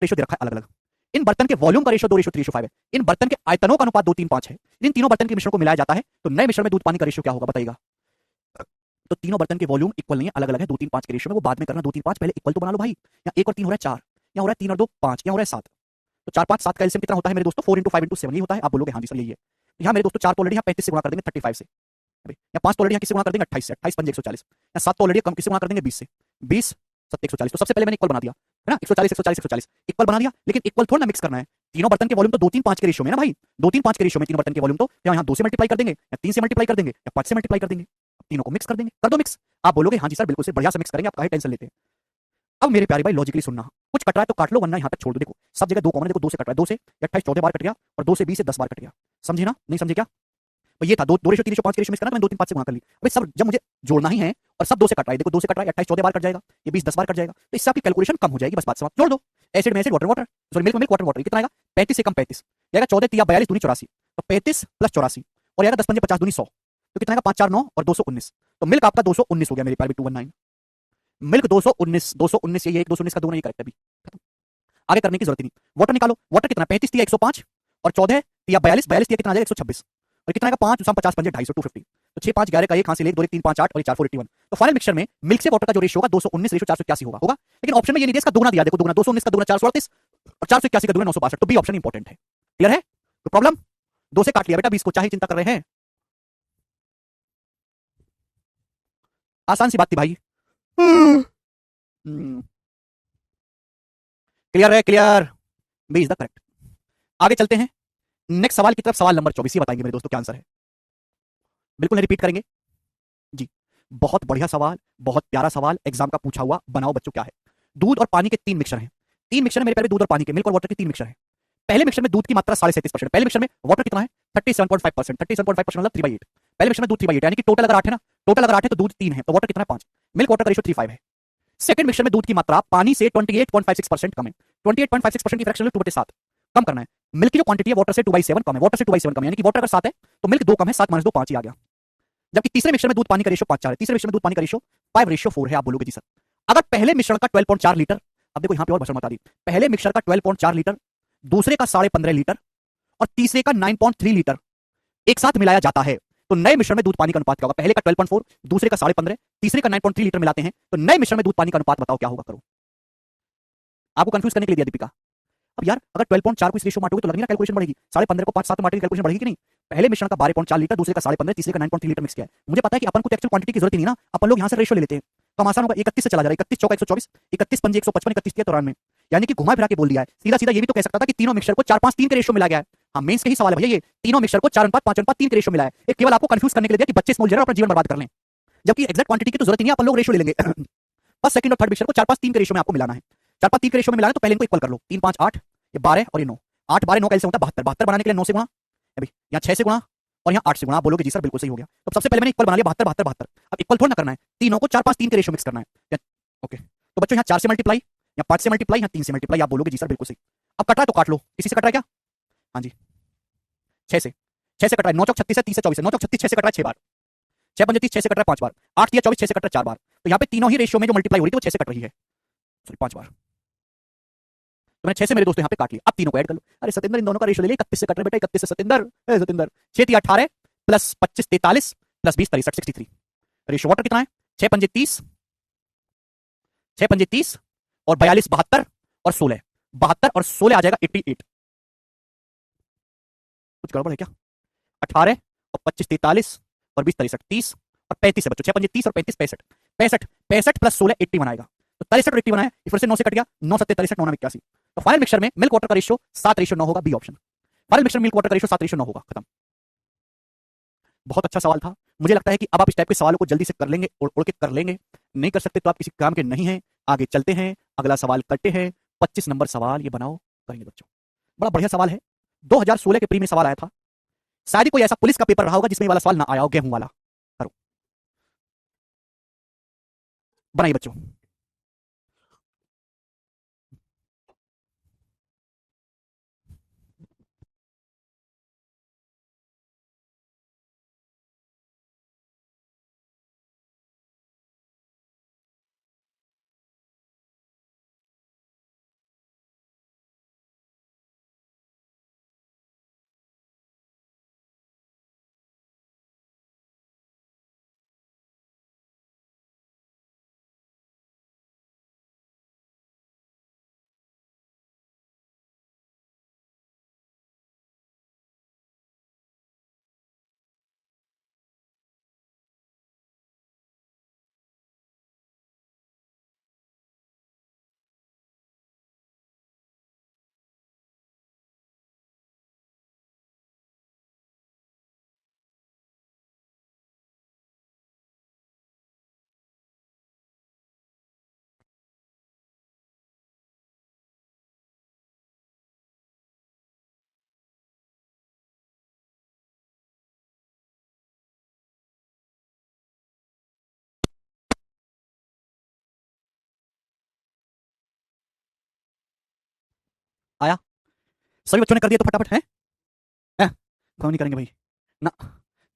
रेशो दे रखा है अलग अलग। इन बर्तन के वॉल्यूम का रेशो 2:3:5 है। इन बर्तन के आयतनों का अनुपात 2:3:5 है। इन तीनों बर्तन के मिश्रण को मिलाया जाता है तो नए मिश्रण में दूध पानी का रेशो क्या होगा बताइएगा। तो तीनों बर्तन के वॉल्यूम इक्वल नहीं है, अलग अलग है, 2:3:5 के रेशो में। वो बाद में करना, 2:3:5 पहले इक्वल तो बना लो भाई। यहाँ 1 और 3 हो रहा है 4, यहाँ हो रहा है 3 और 2 5, यहाँ हो रहा है 7। तो 4 5 7 का एलसीएम कितना होता है मेरे दोस्तों? 4 × 5 × 7 ये होता है। आप बोलोगे हाँ जी सर यही है। तो यहाँ मेरे दोस्तों 4 तो ऑलरेडी यहाँ 35 से गुणा कर देंगे 35 से, या 5 तो ऑलरेडी यहाँ किससे गुणा कर देंगे 28 से, 28 5 140, या 7 तो ऑलरेडी कम किससे गुणा कर देंगे 20 से, 20 7 140। तो सबसे पहले मैंने इक्वल बना दिया है ना, 140 140 140 इक्वल बना दिया। लेकिन इक्वल थोड़ा ना मिक्स करना है, तीनों बर्तन के वॉल्यूम तो 2:3:5 के रेशियो में ना भाई, 2:3:5 के रेशियो में तीनों बर्तन के वॉल्यूम। तो यहाँ 2 से मल्टीप्लाई कर देंगे, या 3 से मल्टीप्लाई कर देंगे, या 5 से मल्टीप्लाई कर देंगे, तीनों को मिक्स कर देंगे। कर दो मिक्स। आप बोलोगे हाँ जी सर बिल्कुल से बढ़िया से मिक्स करेंगे, आप काहे टेंशन लेते हैं। अब मेरे प्यारे भाई लॉजिकली सुनना, कुछ कट रहा है तो काट लो वरना यहाँ तक छोड़ दो। देखो सब जगह 2 कॉमन है, देखो 2 से कट रहा है, 2 से 28 14 बार कट गया, और 2 से 20 से 10 बार कट गया। समझे ना? नहीं समझे क्या? तो ये था 2:3:5 के रेशियो मिक्स करना, तो मैंने 2:3:5 से गुणा कर ली। अबे सब जब मुझे जोड़ना ही है और सब 2 से कट रहा है, देखो 2 से कट रहा है 28 14 बार कट जाएगा, ये 20 10 बार कट जाएगा, तो इससे आपकी कैलकुलेशन कम हो जाएगी, बस बात समाप्त। जोड़ दो। एसिड में acid, water water, sorry milk में मिल्क, वाटर वाटर। कितना आएगा? 35 से कम 35 जाएगा, 14 3 42 दूनी 84, तो 35 + 84 और आएगा 10 5 50 दूनी 100, तो कितना आएगा 5 4 9 और 219। तो मिल्क आपका 219 हो गया मेरे प्यारे 219। मिल्क 219 219, ये 219 का 2 नहीं करेक्ट अभी, खत्म। आगे करने की जरूरत ही नहीं। वाटर निकालो, वाटर कितना 35 दिया 105 और 14 दिया 42 42 दिया कितना आ जाएगा 126, और कितना आएगा 5 50 5 250 250, तो 6 5 11 का 1 कहां से ले 2 1 3 5 8 और 4 4 81। तो फाइनल मिक्सचर में मिल्क से वाटर का जो रेशियो होगा 219 रेशियो 481 होगा। लेकिन ऑप्शन में ये नहीं दिया, इसका दुगना दिया, देखो दुगना 219 का दुगना 438 और 481 का दुगना 962, तो बी ऑप्शन इंपॉर्टेंट है। क्लियर है? तो प्रॉब्लम 2 से काट लिया बेटा 20 को, चाहे चिंता कर रहे हैं। आसान सी बात थी भाई। क्लियर है? Clear? B is the correct. आगे चलते हैं नेक्स्ट सवाल की तरफ। सवाल नंबर 24 ये बताएंगे मेरे दोस्तों क्या आंसर है। बिल्कुल नहीं रिपीट करेंगे जी। बहुत बढ़िया सवाल, बहुत प्यारा सवाल, एग्जाम का पूछा हुआ। बनाओ बच्चों क्या है। दूध और पानी के 3 मिक्सचर हैं। 3 मिक्सचर है मेरे प्यारे, दूध और पानी के, मिल्क और वाटर के 3 मिक्सचर है। पहले मिक्सचर में दूध की मात्रा 37.5%, पहले मिक्सचर में वाटर कितना है 37.5%, 37.5% मतलब 3/8। पहले मिक्सचर में दूध 3/8 यानी कि टोटल अगर 8 है ना, टोटल अगर 8 है तो दूध 3 है, तो वाटर कितना है 5। मिल्क वाटर का रेशियो 3:5 है। सेकंड मिक्सचर में दूध की मात्रा पानी से 28.56% कम है, 28.56% की फ्रैक्शन 2/7 कम करना है। मिल्क की जो क्वांटिटी है वाटर से 2/7 कम है, वाटर से 2/7 कम है, यानी कि वाटर अगर 7 है तो मिल्क 2 कम है, 7 - 2 5 ही आ गया। जबकि तीसरे मिक्सचर में दूध पानी का रेशियो 5:4 है, तीसरे मिक्सचर में दूध पानी का रेशियो 5:4 है। आप बोलोगे जी सर अगर पहले मिश्रण का 12.4 लीटर, अब देखो यहां पे और भसड़ बता दी, पहले मिक्सचर का 12.4 लीटर, दूसरे का 15.5 लीटर और तीसरे का 9.3 लीटर एक साथ मिलाया जाता है, तो नए मिश्रण में दूध पानी का अनुपात क्या होगा? पहले का 12.4, दूसरे का 15.5, तीसरे का 9.3 लीटर मिलाते हैं, तो नए मिश्रण में दूध पानी का अनुपात बताओ क्या होगा? करो। आपको कंफ्यूज करने के लिए दिया दीपिका। अब यार अगर 12.4 को इस रेशियो माटोगे तो लगेगा कैलकुलेशन बढ़ेगी, 15.5 को 5 7 माटोगे कैलकुलेशन बढ़ेगी कि नहीं? पहले मिश्रण का 12.4 लीटर, दूसरे का 15.5, तीसरे का 9.3 लीटर मिक्स किया है। मुझे पता है कि अपन को एक्चुअल क्वांटिटी की जरूरत ही नहीं ना, अपन लोग यहां से रेशियो ले लेते हैं, तो हम आसान होगा 31 से चला जा रहा है, 31 चौका 124, 31 पंजे 155, 31 तिया 93, यानी कि घुमा फिरा के बोल दिया है। सीधा सीधा ये भी तो कह सकता था कि तीनों मिक्सचर को 4-5-3 के रेशियो मिला गया है। हाँ मेंस के ही सवाल है भैया, ये तीनों मिक्सचर को 4:5:5:3 के रेशियो मिला है। ये केवल आपको कंफ्यूज करने के लिए दिया कि बच्चे स्मॉल जरा अपना जीवन बर्बाद कर लें, जबकि एक्जैक्ट क्वांटिटी की तो जरूरत ही नहीं, अपन लोग रेशियो ले लेंगे। फर्स्ट सेकंड और थर्ड मिक्सचर को 4-5-3 के रेशियो में आपको मिलाना है। 4-5-3 के रेशियो में मिलाना है तो पहले इनको इक्वल कर लो, 3 5 8, ये 12 और ये 9, 8 12 9 कैसे होता है 72, 72 बनाने के लिए 9 से गुणा, अभी यहाँ 6 से गुणा और यहाँ 8 से गुणा। बोलोगे जी सर बिल्कुल सही हो गया। तो सबसे पहले मैंने इक्वल बना लिया 72 72 72। अब इक्वल थोड़ा ना करना है, तीनों को 4-5-3 के रेशियो मिक्स करना है। ओके तो बच्चों यहाँ 4 से मल्टीप्लाई, यहाँ 5 से मल्टीप्लाई, यहाँ 3 से मल्टीप्लाई। आप बोलोगे जी सर बिल्कुल सही। अब कट रहा है तो काट लो, इसी से कट रहा है क्या? हाँ जी 6 से, 6 से कट रहा है, 9 चौक 36 है, 30 से 24 है, 9 चौक 36 6 से कट रहा है 6 बार, 6 पंजे 30 6 से कट रहा है 5 बार, 8 तिया 24 6 से कट रहा है 4 बार। तो यहाँ पे तीनों ही रेशियो में जो मल्टीप्लाई हो रही थी वो 6 से कट रही है, सॉरी 5 बार। तो मैंने 6 से मेरे दोस्तों यहाँ पे काट लिया। अब तीनों को ऐड कर लो। अरे सतिंदर इन दोनों का रेशियो ले ले, 31 से कट रहे बेटा, 31 से सतिंदर, सतिंदर 6 तिया 18 प्लस 25 43 प्लस 20 63 63। रेशियो वाटर कितना है 6 पंजे 30, 6 पंजे 30 और 42 72 और 16, 72 और 16 आ जाएगा 88। कुछ गड़बड़ है क्या? 18 और 25 43 और 20 63 30 और 35 है बच्चों, 6 पंजे 30 और 35 65 65 65 प्लस 16 80 बनाएगा। तो 63 और 80 बनाया, फिर से 9 से कट गया, 9 7 63 9 81। तो फाइनल मिक्सचर में मिल्क वाटर का रेशियो 7:9 होगा, B option. Final mixture milk water का रेशियो 7:9 होगा, खत्म। बहुत अच्छा सवाल था। मुझे लगता है कि अब आप इस टाइप के सवालों को जल्दी से कर लेंगे, उड़ के कर लेंगे। नहीं कर सकते तो आप किसी काम के नहीं हैं। आगे चलते हैं, अगला सवाल करते हैं। 25 नंबर सवाल ये बनाओ, करेंगे बच्चों। बड़ा बढ़िया सवाल है, 2016 के प्री में सवाल आया था। शायद ही कोई ऐसा पुलिस का पेपर रहा होगा जिसमें ये वाला सवाल ना आया हो, गेहूं वाला। करो, बनाइए बच्चों। आया? सभी बच्चों ने कर दिया तो फटाफट है? कौन नहीं करेंगे भाई ना?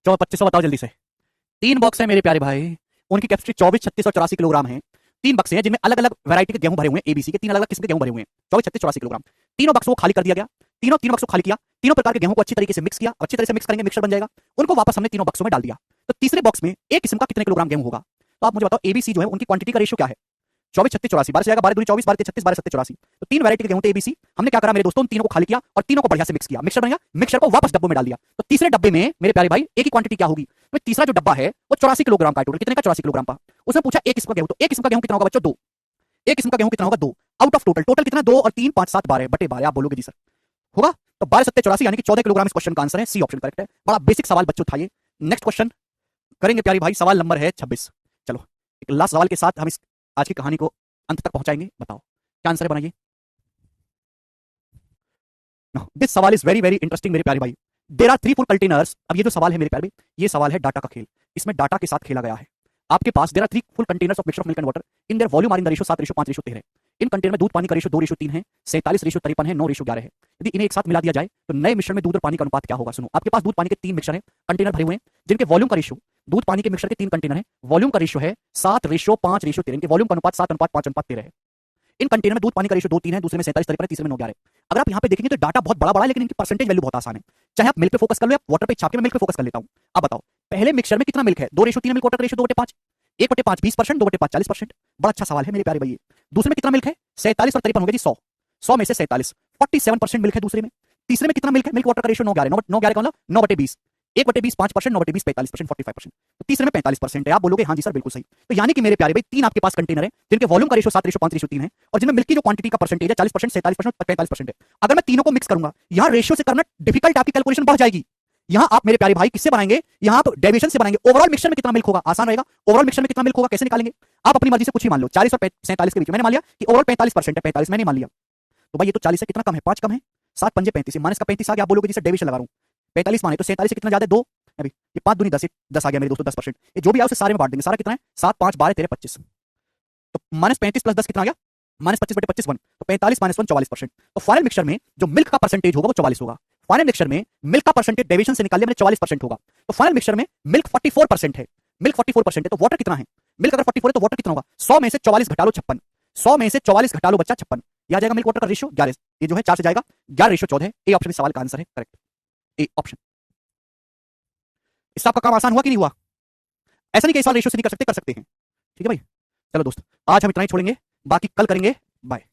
2500 बताओ जल्दी से। 3 बॉक्स है मेरे प्यारे भाई, उनकी कैपेसिटी 24, 36 और 84 किलोग्राम है। 3 बक्से हैं जिनमें अलग अलग वैरायटी के गेहूं भरे हुए हैं, एबीसी के 3 अलग अलग किस्म के गेहूं भरे हुए हैं, 24, 36, 84 किलोग्राम। तीनों बक्सों को खाली कर दिया गया। तीनों बक्सों को खाली किया, तीनों प्रकार के गेहूं को अच्छी तरीके से मिक्स किया, अच्छी तरह से मिक्स करेंगे, मिक्सर बन जाएगा। उनको वापस हमने तीनों बक्सों में डाल दिया। तो तीसरे बॉक्स में एक किस्म का कितने किलोग्राम गेहूं होगा? तो आप मुझे बताओ, एबीसी जो है उनकी क्वांटिटी का रेशियो क्या है? 24, 36, 84, 12 से जाएगा, 12 दूनी 24, 12 के 36, 12 सत्ते 84। तो 3 वैरायटी के गेहूं थे एबीसी। हमने क्या करा मेरे दोस्तों, उन तीनों को खाली किया और तीनों को बढ़िया से मिक्स किया, मिक्सर बन गया। मिक्सर को वापस डब्बों में डाल दिया। तो तीसरे डब्बे में मेरे प्यारे भाई एक ही क्वांटिटी क्या होगी? तो तीसरा जो डब्बा है वो 84 किलोग्राम का, टोटल कितने का? 84 किलोग्राम का। उसने पूछा एक किस्म का गेहूं, तो एक किस्म का गेहूं कितना होगा बच्चों? 2। एक किस्म का गेहूं कितना होगा? 2 आउट ऑफ टोटल। टोटल कितना? 2 और 3, 5, 7, 12 बटे 12। आप बोलोगे जी सर होगा? तो 12 सत्ते 84 यानी कि 14 किलोग्राम इस क्वेश्चन का आंसर है। सी ऑप्शन करेक्ट है। बड़ा बेसिक सवाल बच्चों था ये। नेक्स्ट क्वेश्चन करेंगे प्यारी भाई, सवाल नंबर है 26। चलो एक लास्ट सवाल के साथ हम इस आज की कहानी को अंत तक पहुंचाएंगे। बताओ क्या आंसर है, बनाइए। दिस सवाल इज वेरी वेरी इंटरेस्टिंग मेरे प्यारे भाई। There are 3 full containers. अब ये जो सवाल है मेरे प्यारे भाई, ये सवाल है डाटा का खेल। इसमें डाटा के साथ खेला गया है। आपके पास there are 3 full containers of mixture of milk and water. In their volume are in the ratio 7:5:13। इन कंटेनर में दूध पानी का रेशियो 2:3 है, 47:53 है, 9:11 है। यदि इन्हें एक साथ मिला दिया जाए तो नए मिश्रण में दूध और पानी का अनुपात क्या होगा? सुनो, आपके पास दूध पानी के 3 मिक्सचर हैं, कंटेनर भरे हुए हैं, जिनके वॉल्यूम का रेशियो, दूध पानी के मिक्सचर के 3 कंटेनर है, वॉल्यूम का रेशियो है 7:5:13। इनके वॉल्यूम का अनुपात 7:5:13 है। इन कंटेनर में दूध पानी का रेशियो 2:3 है, दूसरे में 47:53 है, तीसरे में 9:11 है। अगर आप यहाँ पे देखेंगे तो डाटा बहुत बड़ा बड़ा है, लेकिन इनकी परसेंटेज वैल्यू बहुत आसान है। चाहे आप मिल्क पे फोकस कर लो या वाटर पे, छाप के मैं मिल्क पे फोकस कर लेता हूँ। अब बताओ पहले मिक्सचर में कितना मिल्क है? 2:3 मिल्क वाटर का रेशियो 2/5। 1/5 20%, 2/5 40%। बड़ा अच्छा सवाल है मेरे प्यारे भैया। दूसरे में कितना मिल्क है? 47 और 53 हो गया जी 100। 100 में से 47, 47% मिल्क है दूसरे में। तीसरे में कितना मिल्क है? मिल्क वाटर का रेशियो 9:11। 9:11 का मतलब 9/20। 1/20 5%, 9/20 45%, 45%। तो तीसरे में 45% है। आप बोलोगे हाँ जी सर बिल्कुल सही। तो यानी कि मेरे प्यारे भाई 3 आपके पास कंटेनर है जिनके वॉल्यूम का रेशियो 7:5:3 है और जिनमें मिल्क की जो क्वांटिटी का परसेंटेज है 40%, 47% और 45% है। अगर मैं तीनों को मिक्स करूंगा, यहां रेशियो से करना डिफिकल्ट, आपकी कैलकुलेशन बढ़ जाएगी। यहां आप मेरे प्यारे भाई किससे बनाएंगे? यहां आप डेविएशन से बनाएंगे। ओवरऑल मिक्सचर में कितना मिल्क होगा? आसान रहेगा। ओवरऑल मिक्सचर में कितना मिल्क होगा कैसे निकालेंगे? आप अपनी मर्जी से कुछ ही मान लो, 40 और 47 के बीच। मैंने मान लिया कि ओवरऑल 45% है, 45 मैंने मान लिया। तो भाई ये तो 40 से कितना कम है? 5 कम है। 7 पंजे 35, माइनस का 35 आ गया। आप बोलोगे जिसे डेविएशन लगा रहा हूं, 45 माने तो 47 से कितना ज्यादा है? 2। अभी ये 5 दूनी 10, 10 आ गया मेरे दोस्तों, 10%। ये जो भी है उसे सारे में बांट देंगे। सारा कितना है? 7 5 12 13 25। तो -35 + 10 कितना आ गया? -25/25 1। तो 45 - 1 44%। तो फाइनल मिक्सचर में जो मिल्क का परसेंटेज होगा वो 44 होगा। फाइनल मिक्सचर में मिल्क का परसेंटेज डेविएशन से निकाल लिया मैंने, 44% होगा। तो फाइनल मिक्सचर में मिल्क 44% है। मिल्क 44% है तो वाटर कितना है? मिल्क अगर 44 है तो वाटर कितना होगा? 100 में से 44 घटा लो 56। 100 में से 44 घटा लो बच्चा 56। यह आ जाएगा मिल्क वाटर का रेशियो 11। ये जो है 4 से जाएगा, 11 रेशियो 14 है। ए ऑप्शन इस सवाल का आंसर है करेक्ट। A option. इससे आपका काम आसान हुआ कि नहीं हुआ? ऐसा नहीं कि इस सवाल रेशियो से नहीं कर सकते, कर सकते हैं। ठीक है भाई। चलो दोस्त आज हम इतना ही छोड़ेंगे, बाकी कल करेंगे। बाय।